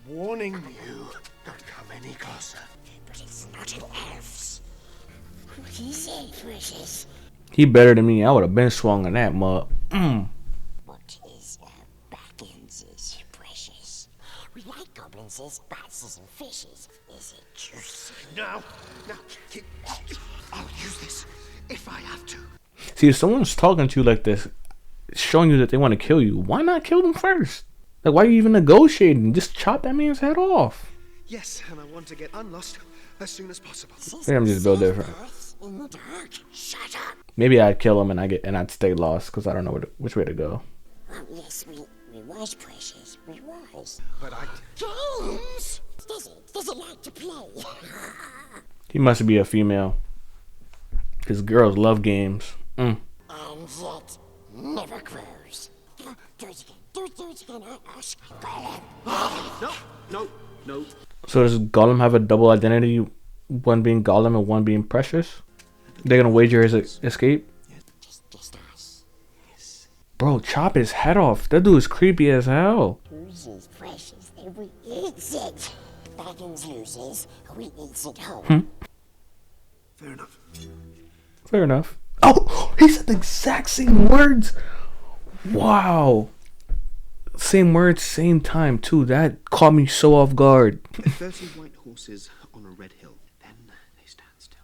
Warning you, don't come any closer. But it's not an elves. What is it, precious? He better than me. I would have been swung on that mud. What is Baggins' precious? We like goblins, bats, and fishes. Is it juicy? No. I'll use this if I have to. See, if someone's talking to you like this, showing you that they want to kill you, why not kill them first? Like, why are you even negotiating? Just chop that man's head off. Yes, and I want to get unlost as soon as possible. Maybe I'm just built different. Maybe I'd kill him and I'd stay lost because I don't know which way to go. Oh, yes, we was precious. We was. But I... James! Does it like to play? He must be a female. Because girls love games. And yet, never grows. Do it again. No. So does Gollum have a double identity? One being Gollum and one being Precious? They're gonna wager his escape? Just us. Yes. Bro, chop his head off. That dude is creepy as hell. Loses Precious, and we eats it. Baggins loses, we eats it whole. Fair enough. Oh, he said the exact same words. Wow. Same words, same time too. That caught me so off guard. 30 white horses on a red hill. Then they stand still.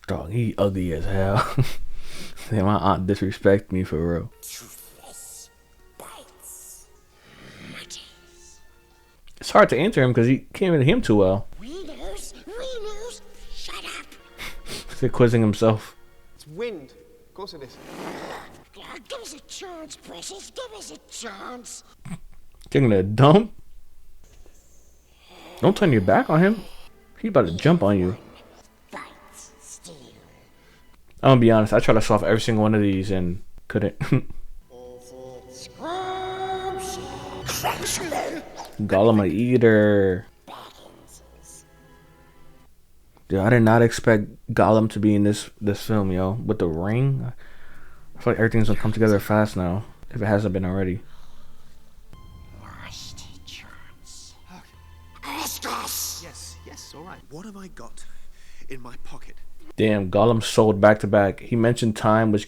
Dog, he ugly as hell. Damn, my aunt disrespect me for real. Toothless bites. It's hard to answer him because he can't really hear him too well. Wieners, shut up. He's quizzing himself. It's wind. Of course it is. Give us a chance, Precious. Give us a chance. Taking a dump? Don't turn your back on him. He about to jump on you. I'm gonna be honest, I tried to solve every single one of these and couldn't. Gollum a eater. Dude, I did not expect Gollum to be in this film, yo. With the ring, I feel like everything's gonna come together fast now, if it hasn't been already. Yes, all right. What have I got in my pocket? Damn, Gollum sold back to back. He mentioned time, which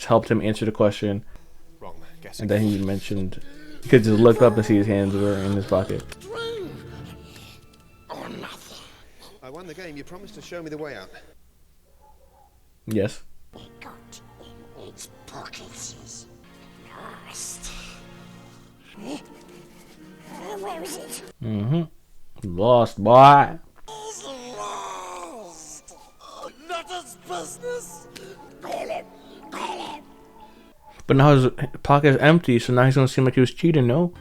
helped him answer the question. Wrong, guessing. And then he mentioned he could just look up and see his hands were in his pocket. Or nothing. I won the game. You promised to show me the way out. Yes. They got in its pockets. Lost. Where is it? Lost, boy. He's lost. Oh, not his business. Kill him. But now his pocket is empty, so now he's gonna seem like he was cheating, no?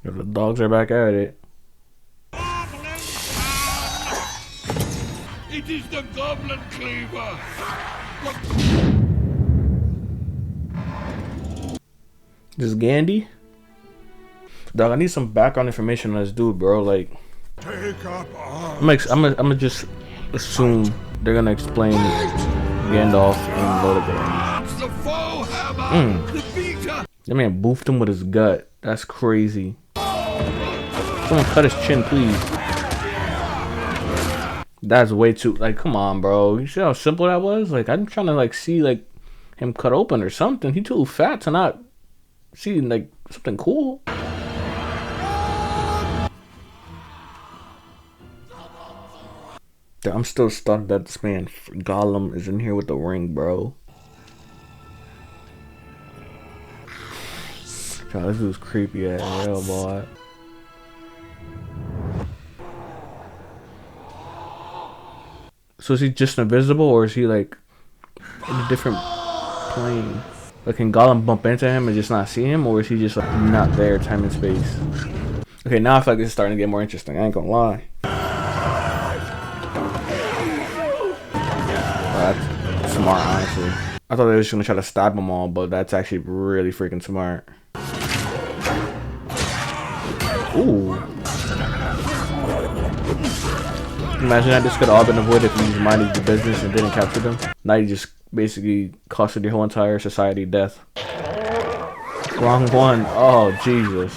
Yo, the dogs are back at it. It is the Goblin Cleaver! This is Gandhi? Dog, I need some background information on this dude, bro. Like, Take up arms. I'm gonna just assume they're gonna explain Gandalf and Lord of the Rings. The foe hammer! The beater! That man boofed him with his gut. That's crazy. Someone cut his chin, please. That's way too, like, come on, bro. You see how simple that was? Like, I'm trying to, like, see, like, him cut open or something. He too fat to not see, like, something cool. I'm still stunned that this man, Gollum, is in here with the ring, bro. God, this dude's creepy as hell, boy. So is he just invisible, or is he like in a different plane? Like, can Gollum bump into him and just not see him, or is he just like not there, time and space? Okay, now I feel like this is starting to get more interesting. I ain't gonna lie. That's smart, honestly. I thought they were just gonna try to stab them all, but that's actually really freaking smart. Ooh. Imagine that this could have all been avoided if you just minded your business and didn't capture them. Now you just basically costed your whole entire society death. Wrong one. Oh, Jesus.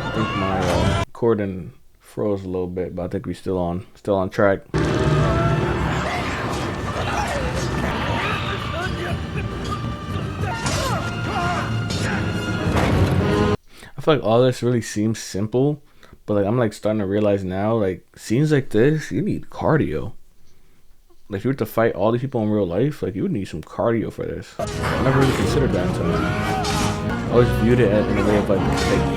I think my recording froze a little bit, but I think we still on track. I feel like all this really seems simple, but like I'm like starting to realize now, like scenes like this, you need cardio. Like if you were to fight all these people in real life, like you would need some cardio for this. I never really considered that until now. I always viewed it in a way of like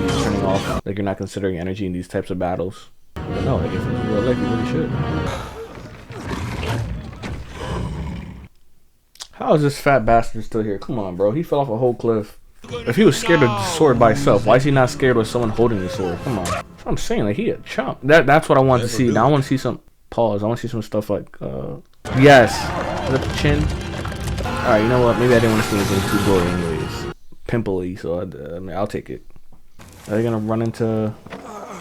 you turning off, like you're not considering energy in these types of battles. But no, like if it's real life, you really should. How is this fat bastard still here? Come on, bro. He fell off a whole cliff. If he was scared of the sword by himself, why is he not scared with someone holding the sword? Come on. That's what I'm saying. Like he a chump. That's what I want to see. Now I want to see some pause. I want to see some stuff like yes. Is that the chin? Alright, you know what? Maybe I didn't want to see anything too gory anyways. Pimply, so I mean I'll take it. Are they gonna run into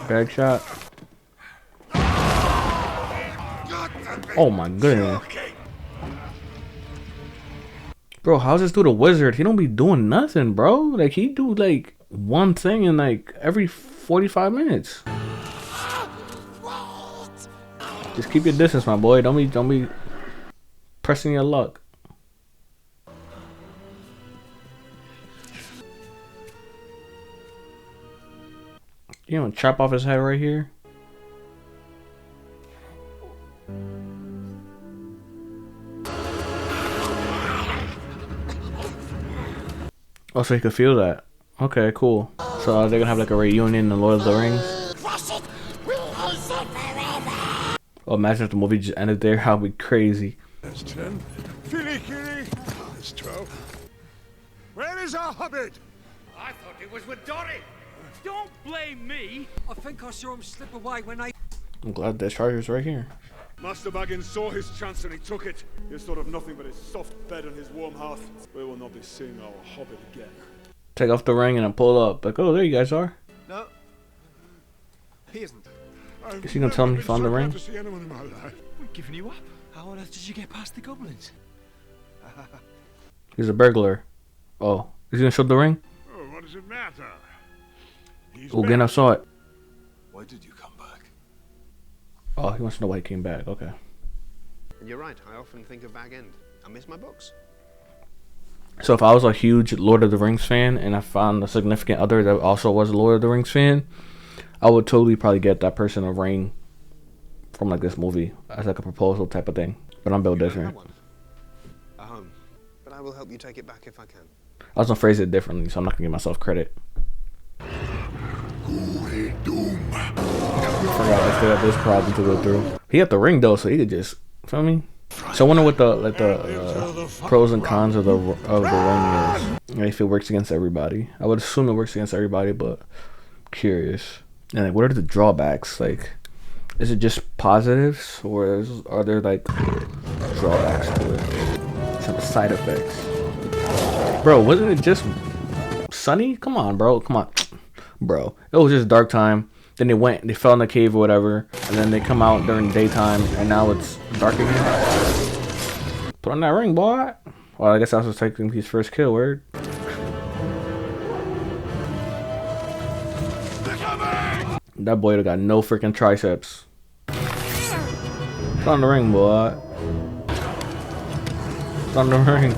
bag shot? Oh my goodness. Bro, how's this dude a wizard? He don't be doing nothing, bro. Like he do like one thing in like every 45 minutes. Just keep your distance, my boy. Don't be pressing your luck. You know, chop off his head right here. Oh, so he could feel that. Okay, cool. So are they gonna have like a reunion in the Lord of the Rings? Oh, imagine if the movie just ended there. That'd be crazy. That's 10. That's 12. Where is our Hobbit? I thought it was with Dory. Don't blame me. I think I saw him slip away when I... I'm glad that charger's right here. Master Baggins saw his chance and he took it. He has thought of nothing but his soft bed and his warm hearth. We will not be seeing our Hobbit again. Take off the ring and then pull up. Like, oh, there you guys are. No. He isn't. Is he gonna tell him he found the ring? We're giving you up. How on earth did you get past the goblins? He's a burglar. Oh, is he gonna show the ring? Oh, what does it matter? Oh, again, I saw it. Why did you come back? Oh, he wants to know why he came back. Okay. And you're right, I often think of Bag End. I miss my books. So if I was a huge Lord of the Rings fan and I found a significant other that also was a Lord of the Rings fan, I would totally probably get that person a ring from like this movie as like a proposal type of thing. But I'm built different. A home. But I will help you take it back if I can. I was gonna phrase it differently, so I'm not gonna give myself credit. I forgot I still got this problem to go through. He got the ring though, so he could just feel me. So I wonder what the pros and cons of the ring is. If it works against everybody, I would assume it works against everybody, but I'm curious. And like, what are the drawbacks? Like, is it just positives, or are there like drawbacks to it? Some side effects. Bro, wasn't it just sunny? Come on, bro. Come on, bro. It was just dark time. Then they fell in the cave or whatever, and then they come out during daytime, and now it's dark again. Put on that ring, boy. Well, I guess I was taking his first kill, word. That boy got no freaking triceps. Put on the ring, boy. Put on the ring.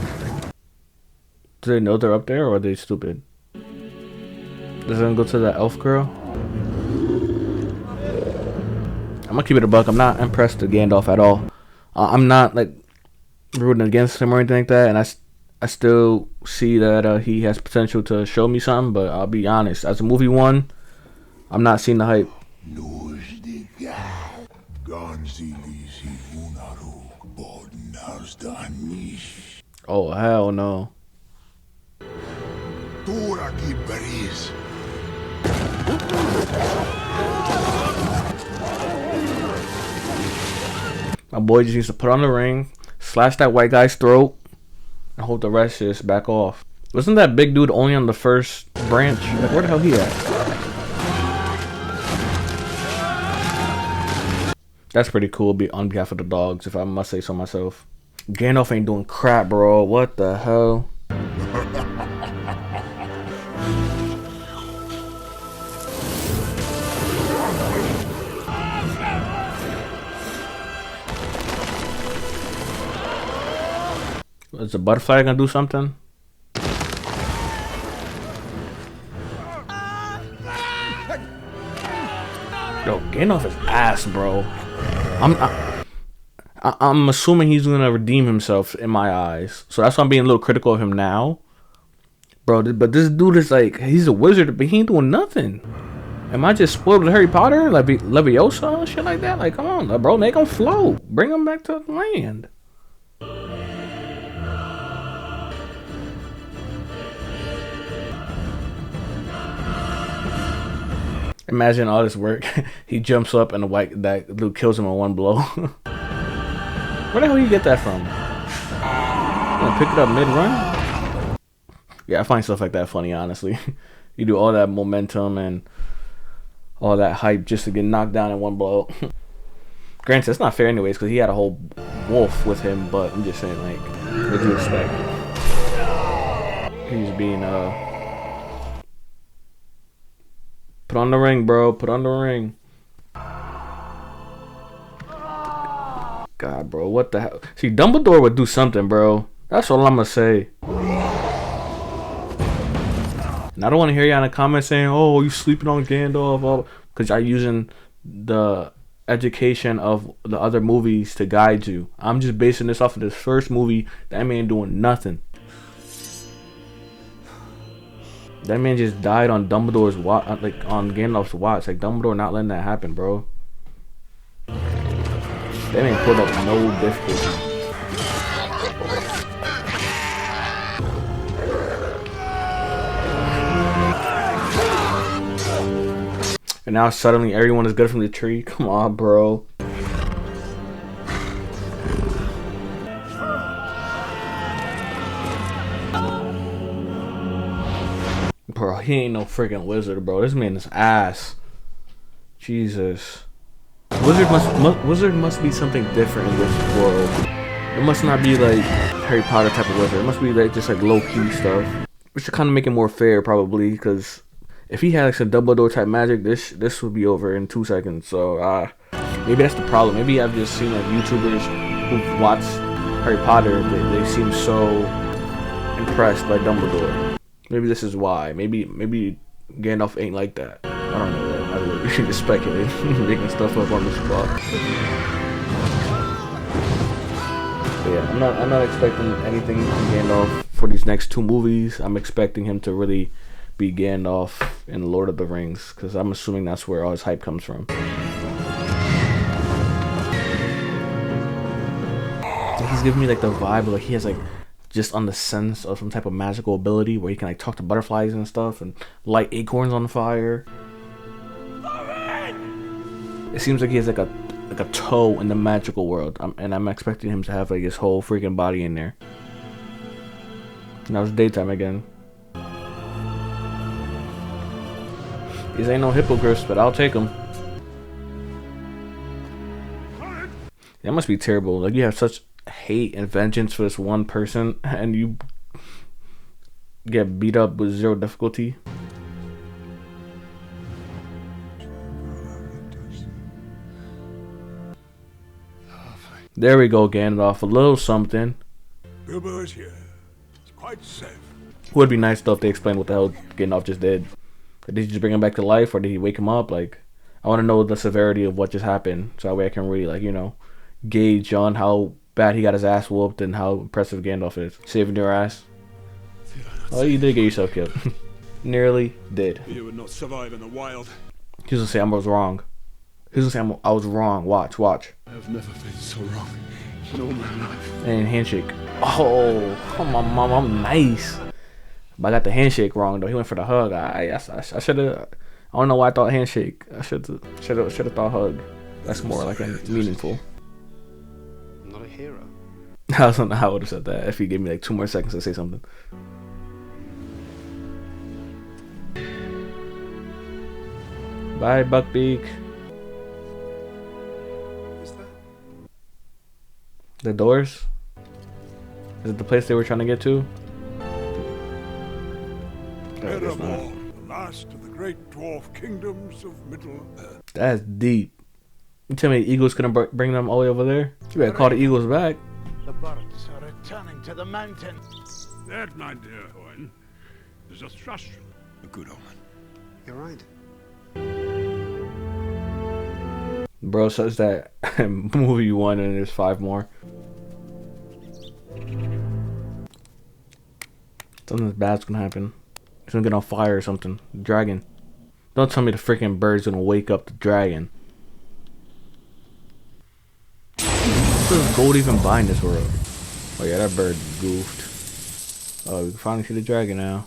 Do they know they're up there, or are they stupid? Does it go to that elf girl? I'm gonna keep it a buck. I'm not impressed with Gandalf at all. I'm not like rooting against him or anything like that, and I still see that he has potential to show me something. But I'll be honest, as a movie one, I'm not seeing the hype. Oh hell no. My boy just needs to put on the ring, slash that white guy's throat, and hope the rest just back off. Wasn't that big dude only on the first branch? Like, where the hell he at? That's pretty cool on behalf of the dogs, if I must say so myself. Gandalf ain't doing crap, bro. What the hell? Is the butterfly gonna do something? Yo, Gandalf is ass, bro. I'm assuming he's gonna redeem himself in my eyes, so that's why I'm being a little critical of him now, bro. But this dude is like, he's a wizard, but he ain't doing nothing. Am I just spoiled with Harry Potter, like Leviosa and shit like that? Like, come on, bro, make him float, bring him back to the land. Imagine all this work. He jumps up and that dude kills him in one blow. Where the hell you get that from? You gonna pick it up mid-run? Yeah, I find stuff like that funny, honestly. You do all that momentum and all that hype just to get knocked down in one blow. Granted, it's not fair anyways, because he had a whole wolf with him, but I'm just saying, like, what do you expect? He's being, put on the ring, bro. Put on the ring. God, bro. What the hell? See, Dumbledore would do something, bro. That's all I'm gonna say. And I don't want to hear you in the comments saying, oh, you sleeping on Gandalf, because you're using the education of the other movies to guide you. I'm just basing this off of this first movie. That man doing nothing. That man just died on Dumbledore's watch, like on Gandalf's watch. Like, Dumbledore not letting that happen, bro. That man put up no difficulty. And now suddenly everyone is good from the tree. Come on, bro. Bro, he ain't no freaking wizard, bro. This man is ass. Jesus. Wizard must be something different in this world. It must not be like Harry Potter type of wizard. It must be like just like low-key stuff. Which should kind of make it more fair, probably, because if he had like some Dumbledore type magic, this would be over in 2 seconds. So maybe that's the problem. Maybe I've just seen like YouTubers who've watched Harry Potter. They seem so impressed by Dumbledore. Maybe this is why. Maybe Gandalf ain't like that. I don't know. I really just speculate, making stuff up on the spot. But yeah, I'm not expecting anything from Gandalf for these next 2 movies. I'm expecting him to really be Gandalf in Lord of the Rings, because I'm assuming that's where all his hype comes from. He's giving me like the vibe of like he has like just on the sense of some type of magical ability where he can like talk to butterflies and stuff and light acorns on fire. It seems like he has like a toe in the magical world, and I'm expecting him to have like his whole freaking body in there. Now it's daytime again. These ain't no hippogriffs, but I'll take them. That must be terrible. Like, you have such hate and vengeance for this one person, and you get beat up with 0 difficulty. There we go, Gandalf. A little something. Bilbo is here. It's quite safe. Would be nice though if they explained what the hell Gandalf just did. Did he just bring him back to life, or did he wake him up? Like, I want to know the severity of what just happened, so that way I can really, like, you know, gauge on how bad he got his ass whooped and how impressive Gandalf is. Saving your ass. Oh, you did get yourself killed. Nearly did. You would not survive in the wild. He's gonna say I was wrong. He's gonna say I was wrong. Watch. I've never been so wrong in all my life. And handshake. Oh, come on, mom. I'm nice. But I got the handshake wrong though. He went for the hug. I should have. I don't know why I thought handshake. I should have thought hug. That's more like meaningful. I'm not a hero. I don't know how I would have said that if he gave me like 2 more seconds to say something. Bye, Buckbeak. Who's that? The doors? Is it the place they were trying to get to? Erebor, the last of the great dwarf kingdoms of Middle-earth. That's deep. You tell me the eagles couldn't bring them all the way over there? You better call the eagles back. The birds are returning to the mountain. That, my dear Owen, is a thrush. A good omen. You're right. Bro says that movie 1 and there's 5 more. Something bad's gonna happen. He's gonna get on fire or something. Dragon. Don't tell me the freaking bird's gonna wake up the dragon. What does gold even buy in this world? Oh yeah, that bird goofed. Oh, we can finally see the dragon now.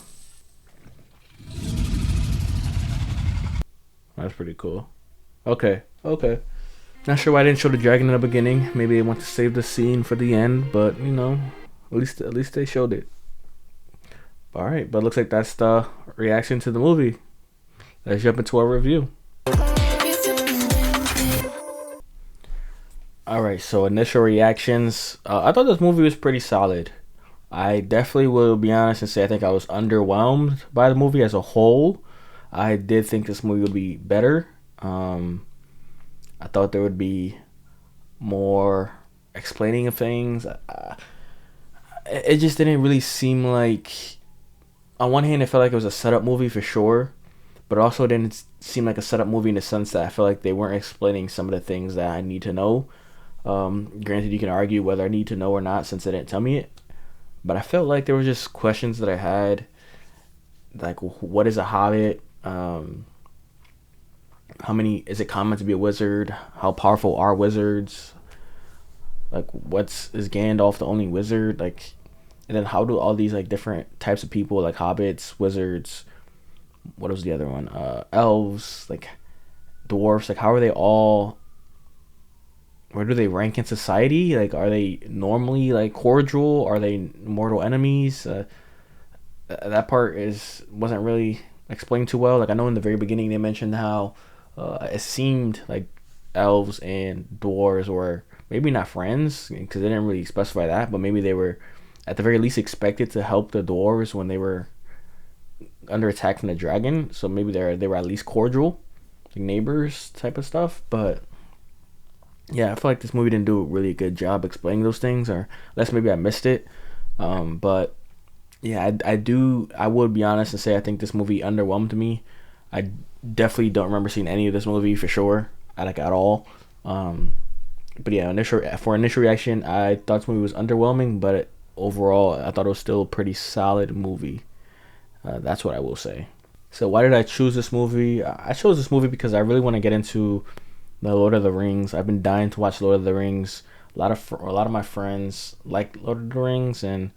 That's pretty cool. Okay. Not sure why I didn't show the dragon in the beginning. Maybe they want to save the scene for the end, but you know, at least they showed it. Alright, but looks like that's the reaction to the movie. Let's jump into our review. Alright, so initial reactions. I thought this movie was pretty solid. I definitely will be honest and say I think I was underwhelmed by the movie as a whole. I did think this movie would be better. I thought there would be more explaining of things. It just didn't really seem like... On one hand, it felt like it was a setup movie for sure, but also didn't seem like a setup movie in the sense that I feel like they weren't explaining some of the things that I need to know. Granted, you can argue whether I need to know or not since they didn't tell me it, but I felt like there were just questions that I had, like what is a Hobbit? How many is it common to be a wizard? How powerful are wizards? Like, is Gandalf the only wizard? Like, and then how do all these like different types of people, like hobbits, wizards, what was the other one? Elves, like dwarves, like how are they all? Where do they rank in society? Like, are they normally like cordial? Are they mortal enemies? That part wasn't really explained too well. Like, I know in the very beginning they mentioned how it seemed like elves and dwarves were maybe not friends because they didn't really specify that, but maybe they were at the very least expected to help the dwarves when they were under attack from the dragon. So maybe they were at least cordial, like neighbors type of stuff. But yeah, I feel like this movie didn't do a really good job explaining those things, or unless maybe I missed it. But yeah, I would be honest and say I think this movie underwhelmed me. I definitely don't remember seeing any of this movie for sure, at all. But yeah, for initial reaction, I thought this movie was underwhelming, but overall, I thought it was still a pretty solid movie. That's what I will say. So why did I choose this movie? I chose this movie because I really want to get into the Lord of the Rings. I've been dying to watch Lord of the Rings. A lot of my friends like Lord of the Rings, and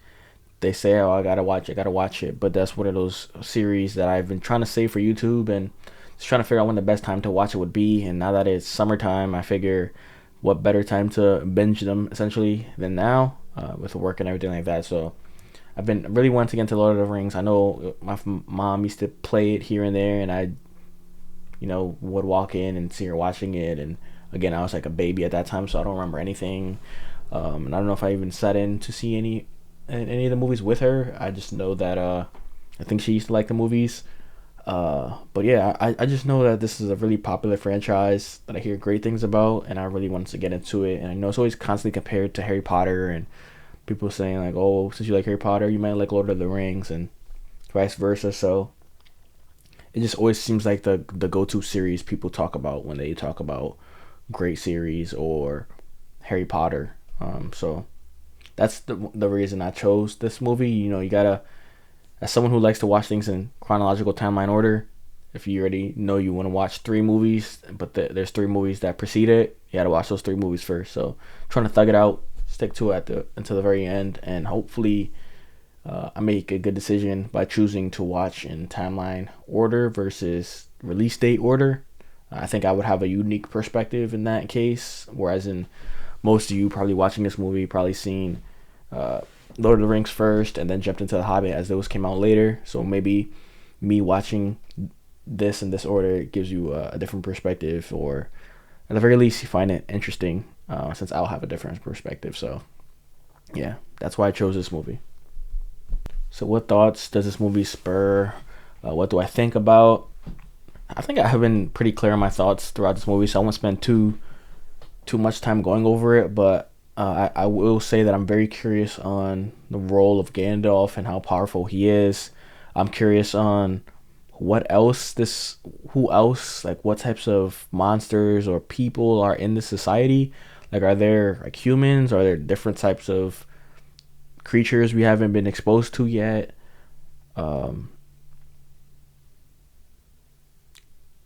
they say, "Oh, I gotta watch it." But that's one of those series that I've been trying to save for YouTube and just trying to figure out when the best time to watch it would be. And now that it's summertime, I figure what better time to binge them essentially than now, with work and everything like that. So I've been really wanting to get into Lord of the Rings. I know my mom used to play it here and there, and I, would walk in and see her watching it. And again, I was like a baby at that time, so I don't remember anything. And I don't know if I even sat in to see any of the movies with her. I just know that I think she used to like the movies. But yeah, I just know that this is a really popular franchise that I hear great things about, and I really wanted to get into it. And I know it's always constantly compared to Harry Potter, and people saying like, "Oh, since you like Harry Potter, you might like Lord of the Rings," and vice versa. So it just always seems like the go-to series people talk about when they talk about great series or Harry Potter. So that's the reason I chose this movie. You gotta, as someone who likes to watch things in chronological timeline order, if you already know you want to watch 3 movies, but there's 3 movies that precede it, you gotta watch those 3 movies first. So trying to thug it out, stick to it until the very end, and hopefully I make a good decision by choosing to watch in timeline order versus release date order. I think I would have a unique perspective in that case, whereas in most of you probably watching this movie probably seen Lord of the Rings first and then jumped into The Hobbit as those came out later. So maybe me watching this in this order gives you a different perspective, or at the very least you find it interesting, since I'll have a different perspective. So yeah, that's why I chose this movie. So what thoughts does this movie spur? What do I think about? I think I have been pretty clear on my thoughts throughout this movie, so I won't spend too much time going over it, but I will say that I'm very curious on the role of Gandalf and how powerful he is. I'm curious on who else, like what types of monsters or people are in this society. Like, are there like humans? Are there different types of creatures we haven't been exposed to yet? And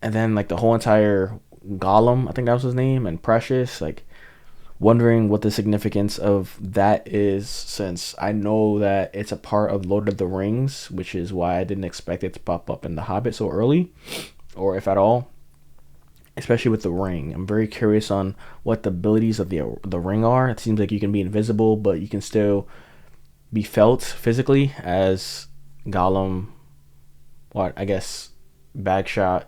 then like the whole entire Gollum, I think that was his name, and Precious, like wondering what the significance of that is, since I know that it's a part of Lord of the Rings, which is why I didn't expect it to pop up in The Hobbit so early, or if at all. Especially with the ring, I'm very curious on what the abilities of the ring are. It seems like you can be invisible, but you can still be felt physically, as Gollum, I guess Bagshot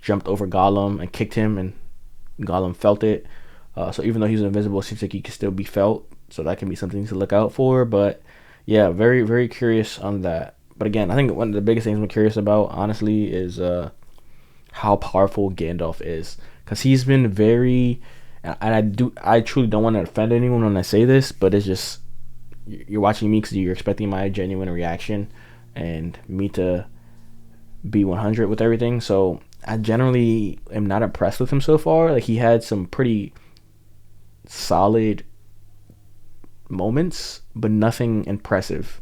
jumped over Gollum and kicked him, and Gollum felt it. So even though he's invisible, it seems like he can still be felt. So that can be something to look out for. But yeah, very, very curious on that. But again, I think one of the biggest things I'm curious about, honestly, is how powerful Gandalf is. Because he's been very, and I truly don't want to offend anyone when I say this, but it's just, you're watching me because you're expecting my genuine reaction and me to be 100 with everything. So I generally am not impressed with him so far. Like, he had some pretty solid moments, but nothing impressive.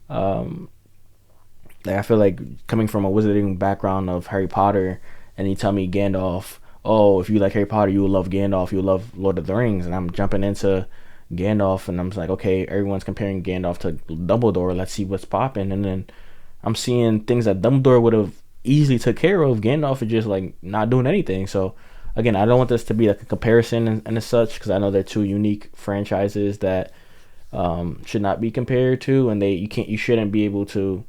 Like, I feel like coming from a wizarding background of Harry Potter, and you tell me Gandalf, oh, if you like Harry Potter, you will love Gandalf, you will love Lord of the Rings, and I'm jumping into Gandalf, and I'm just like, okay, everyone's comparing Gandalf to Dumbledore, let's see what's popping. And then I'm seeing things that Dumbledore would have easily took care of. Gandalf is just like not doing anything. So again, I don't want this to be like a comparison and as such, because I know they're two unique franchises that should not be compared to, and you shouldn't be able to,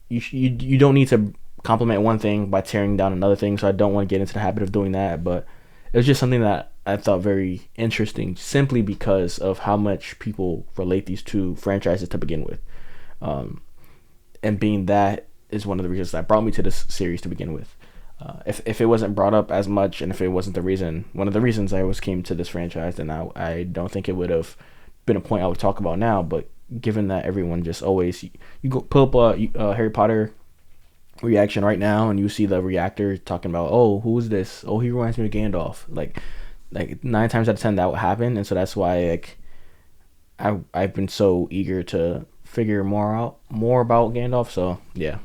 you don't need to compliment one thing by tearing down another thing. So I don't want to get into the habit of doing that, but it was just something that I thought very interesting, simply because of how much people relate these two franchises to begin with, and being that is one of the reasons that brought me to this series to begin with. If it wasn't brought up as much, and if it wasn't one of the reasons I always came to this franchise, then I don't think it would have been a point I would talk about now. But given that everyone just always, you go pull up a Harry Potter reaction right now, and you see the reactor talking about, oh, who is this? Oh, he reminds me of Gandalf. Like 9 times out of 10 that would happen, and so that's why like I've been so eager to figure more about Gandalf. So yeah,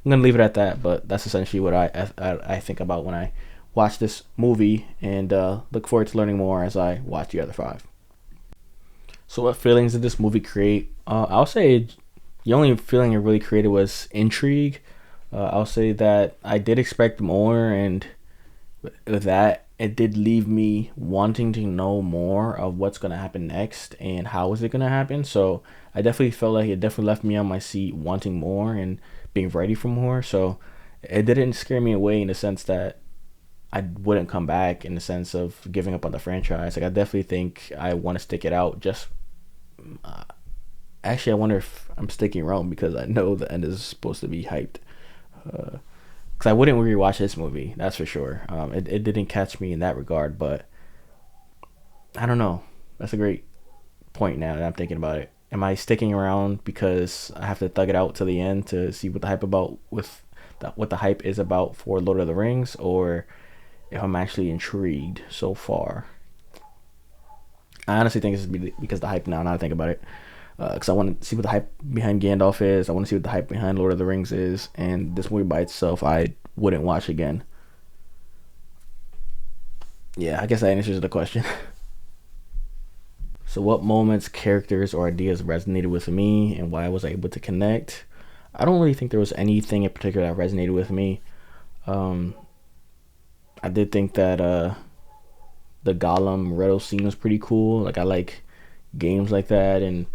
I'm gonna leave it at that. But that's essentially what I think about when I watch this movie, and look forward to learning more as I watch the other 5. So what feelings did this movie create? I'll say the only feeling it really created was intrigue. I'll say that I did expect more, and with that, it did leave me wanting to know more of what's going to happen next and how is it going to happen. So I definitely felt like it definitely left me on my seat wanting more and being ready for more. So it didn't scare me away in the sense that I wouldn't come back, in the sense of giving up on the franchise. Like, I definitely think I want to stick it out. Just actually, I wonder if I'm sticking around because I know the end is supposed to be hyped. Because I wouldn't rewatch this movie, that's for sure. It didn't catch me in that regard, but I don't know. That's a great point now that I'm thinking about it. Am I sticking around because I have to thug it out to the end to see what the hype about what the hype is about for Lord of the Rings, or if I'm actually intrigued so far? I honestly think it's because the hype now that I think about it. Because I want to see what the hype behind Gandalf is. I want to see what the hype behind Lord of the Rings is. And this movie by itself, I wouldn't watch again. Yeah, I guess that answers the question. So what moments, characters, or ideas resonated with me, and why was I able to connect? I don't really think there was anything in particular that resonated with me. I did think that the Gollum riddle scene was pretty cool. Like, I like games like that, and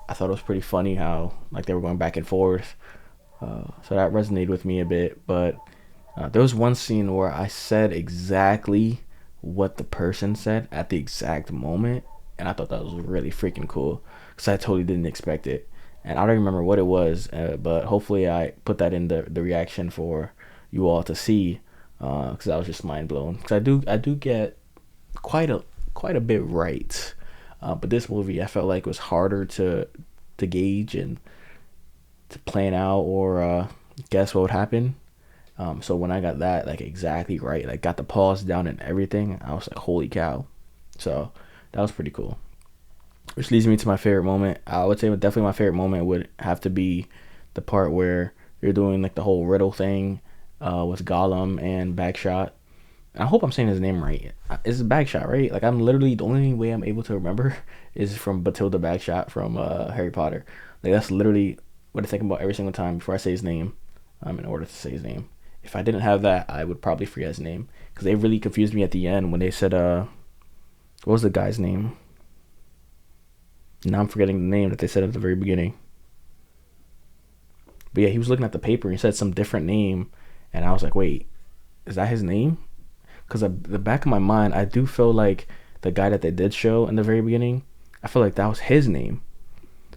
I thought it was pretty funny how like they were going back and forth. So that resonated with me a bit. But there was one scene where I said exactly what the person said at the exact moment, and I thought that was really freaking cool because I totally didn't expect it. And I don't remember what it was, but hopefully I put that in the reaction for you all to see, because I was just mind blown. Because I do get quite a bit right. But this movie, I felt like, was harder to gauge and to plan out, or guess what would happen. So when I got that like exactly right, like got the pause down and everything, I was like, holy cow. So that was pretty cool. Which leads me to my favorite moment. I would say definitely my favorite moment would have to be the part where you're doing like the whole riddle thing with Gollum and Bagshot. I hope I'm saying his name right. It's Bagshot, right? Like, I'm literally, the only way I'm able to remember is from Bathilda Bagshot from Harry Potter. Like, that's literally what I think about every single time before I say his name, in order to say his name. If I didn't have that, I would probably forget his name. Because they really confused me at the end when they said, what was the guy's name? Now I'm forgetting the name that they said at the very beginning. But yeah, he was looking at the paper and he said some different name. And I was like, wait, is that his name? Because the back of my mind, I do feel like the guy that they did show in the very beginning, I feel like that was his name.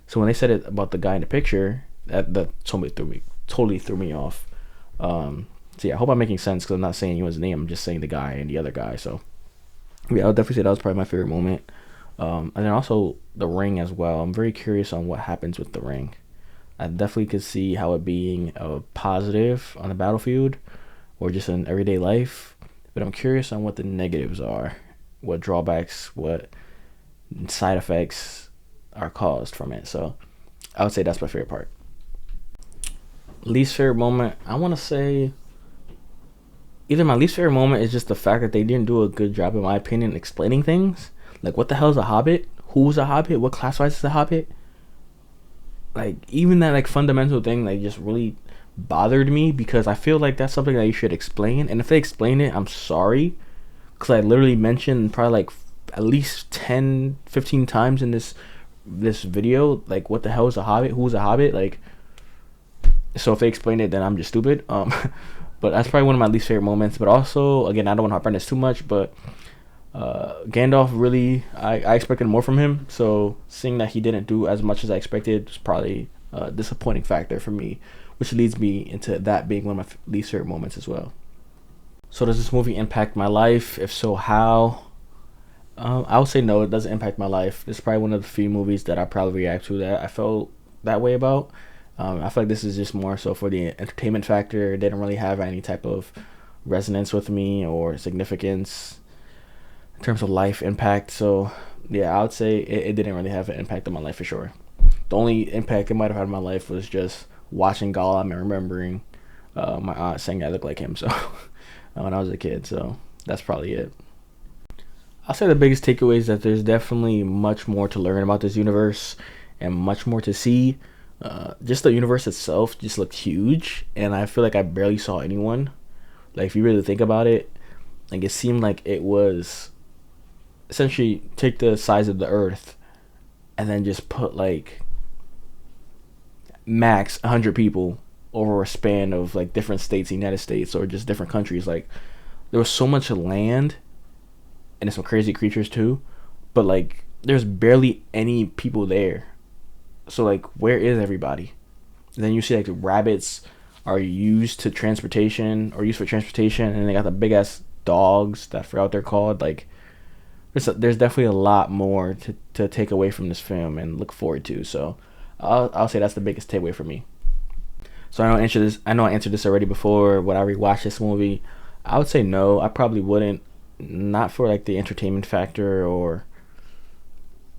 So when they said it about the guy in the picture, that totally threw me off. So yeah, I hope I'm making sense, because I'm not saying he was his name. I'm just saying the guy and the other guy. So yeah, I would definitely say that was probably my favorite moment. And then also the ring as well. I'm very curious on what happens with the ring. I definitely could see how it being a positive on the battlefield or just in everyday life. But I'm curious on what the negatives are, what drawbacks, what side effects are caused from it. So I would say that's my favorite part. Least favorite moment, I want to say either my least favorite moment is just the fact that they didn't do a good job, in my opinion, explaining things. Like, what the hell is a Hobbit? Who's a Hobbit? What classifies as a Hobbit? Like, even that like fundamental thing like just really bothered me, because I feel like that's something that you should explain. And if they explain it, I'm sorry, because I literally mentioned probably like at least 10-15 times in this video, like, what the hell is a Hobbit? Who's a Hobbit? Like, so if they explain it, then I'm just stupid. But that's probably one of my least favorite moments. But also, again, I don't want to harp on this too much, but Gandalf really, I expected more from him. So seeing that he didn't do as much as I expected was probably a disappointing factor for me, which leads me into that being one of my least favorite moments as well. So does this movie impact my life? If so, how? I would say no, it doesn't impact my life. This is probably one of the few movies that I probably react to that I felt that way about. I feel like this is just more so for the entertainment factor. It didn't really have any type of resonance with me or significance in terms of life impact. So yeah, I would say it didn't really have an impact on my life for sure. The only impact it might have had on my life was just watching Gollum and remembering my aunt saying I look like him. So when I was a kid, so that's probably it. I'll say the biggest takeaway is that there's definitely much more to learn about this universe and much more to see. Just the universe itself just looked huge, and I feel like I barely saw anyone. Like, if you really think about it, like, it seemed like it was essentially take the size of the earth and then just put like max 100 people over a span of like different states, United States, or just different countries. Like, there was so much land and some crazy creatures too, but like there's barely any people there. So like, where is everybody? And then you see like rabbits are used for transportation, and they got the big ass dogs that I forgot what they're called. Like, there's definitely a lot more to take away from this film and look forward to. So I'll say that's the biggest takeaway for me. So I know I answered this already before. Would I rewatch this movie? I would say no. I probably wouldn't. Not for like the entertainment factor, or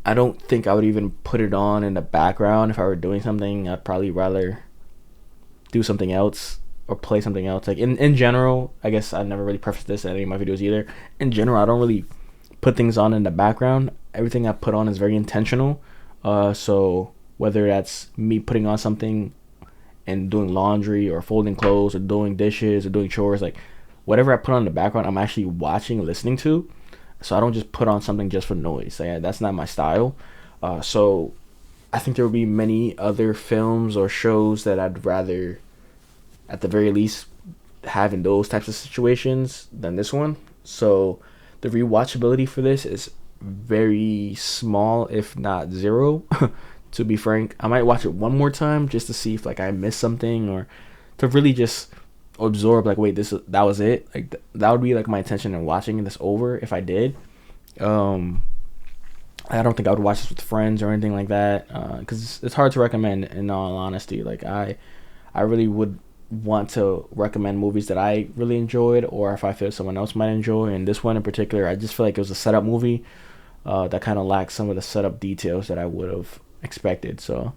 I don't think I would even put it on in the background if I were doing something. I'd probably rather do something else or play something else. Like in general, I guess I never really prefaced this in any of my videos either. In general, I don't really put things on in the background. Everything I put on is very intentional. So whether that's me putting on something and doing laundry or folding clothes or doing dishes or doing chores, like whatever I put on in the background, I'm actually watching, listening to. So I don't just put on something just for noise. That's not my style. So I think there will be many other films or shows that I'd rather, at the very least, have in those types of situations than this one. So the rewatchability for this is very small, if not zero. To be frank, I might watch it one more time just to see if like I missed something, or to really just absorb like, wait, that was it. Like that would be like my intention in watching this over if I did. I don't think I would watch this with friends or anything like that, because it's hard to recommend, in all honesty. Like I really would want to recommend movies that I really enjoyed, or if I feel someone else might enjoy. And this one in particular, I just feel like it was a setup movie that kind of lacks some of the setup details that I would have expected. So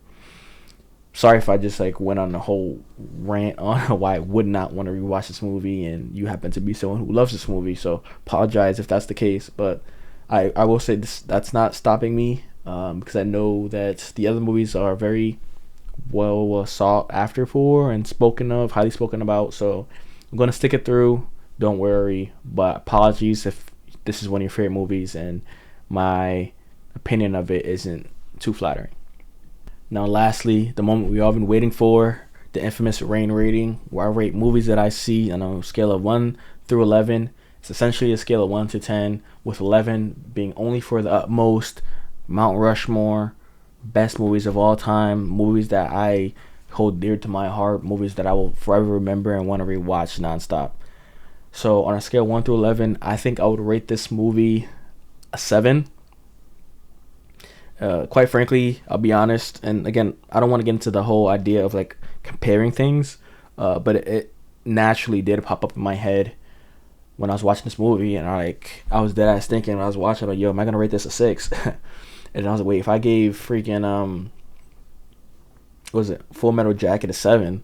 sorry if I just like went on a whole rant on why I would not want to rewatch this movie, and you happen to be someone who loves this movie, so apologize if that's the case. But I will say that's not stopping me, because I know that the other movies are very well sought after for and spoken of, highly spoken about. So I'm going to stick it through, don't worry. But apologies if this is one of your favorite movies and my opinion of it isn't too flattering. Now lastly, the moment we all been waiting for, the infamous RAIN rating, where I rate movies that I see on a scale of 1 through 11. It's essentially a scale of 1 to 10, with 11 being only for the utmost, Mount Rushmore, best movies of all time, movies that I hold dear to my heart, movies that I will forever remember and want to rewatch nonstop. So on a scale of 1 through 11, I think I would rate this movie a 7. Quite frankly, I'll be honest, and again, I don't want to get into the whole idea of like comparing things, but it naturally did pop up in my head when I was watching this movie, and I was dead ass thinking when I was watching, like, yo, am I gonna rate this a 6? And I was like, wait, if I gave freaking what was it, Full Metal Jacket a 7,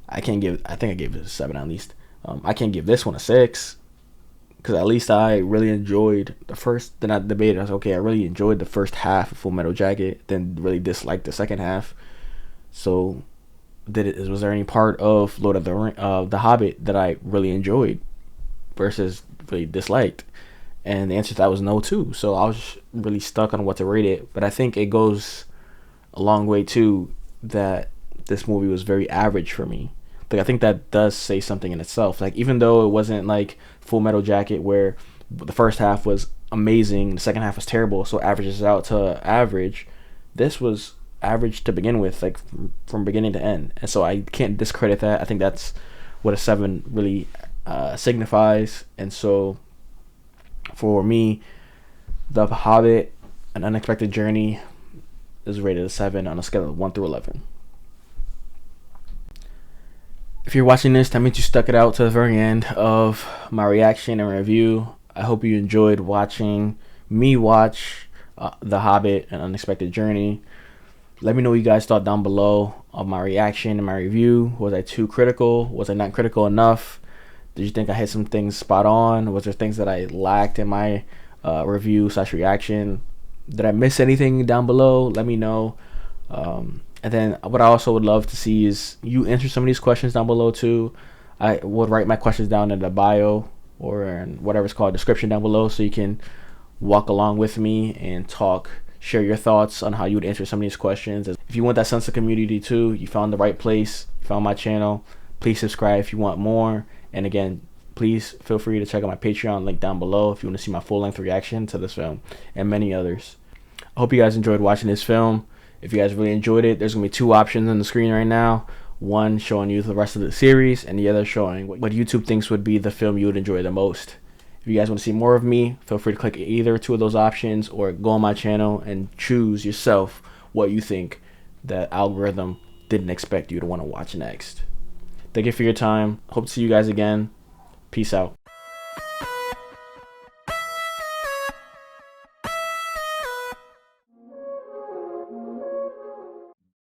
I think I gave it a 7 at least. I can't give this one a 6, because at least I really enjoyed the first. Then I debated. I was like, okay, I really enjoyed the first half of Full Metal Jacket, then really disliked the second half. So, was there any part of Lord of the Hobbit that I really enjoyed versus really disliked? And the answer to that was no too. So I was really stuck on what to rate it. But I think it goes a long way too that this movie was very average for me. Like, I think that does say something in itself. Like, even though it wasn't like Full Metal Jacket where the first half was amazing, the second half was terrible, so it averages out to average, this was average to begin with, like from beginning to end. And so I can't discredit that. I think that's what a 7 really signifies. And so for me, The Hobbit, An Unexpected Journey is rated a 7 on a scale of 1 through 11. If you're watching this, that means you stuck it out to the very end of my reaction and review. I hope you enjoyed watching me watch The Hobbit, An Unexpected Journey. Let me know what you guys thought down below of my reaction and my review. Was I too critical? Was I not critical enough? Did you think I hit some things spot on? Was there things that I lacked in my review/reaction? Did I miss anything down below? Let me know. And then what I also would love to see is you answer some of these questions down below too. I would write my questions down in the bio or in whatever it's called, description down below, so you can walk along with me and share your thoughts on how you would answer some of these questions. If you want that sense of community too, you found the right place, you found my channel. Please subscribe if you want more. And again, please feel free to check out my Patreon link down below if you want to see my full-length reaction to this film and many others. I hope you guys enjoyed watching this film. If you guys really enjoyed it, there's going to be 2 options on the screen right now. One showing you the rest of the series, and the other showing what YouTube thinks would be the film you would enjoy the most. If you guys want to see more of me, feel free to click either 2 of those options, or go on my channel and choose yourself what you think the algorithm didn't expect you to want to watch next. Thank you for your time. Hope to see you guys again. Peace out.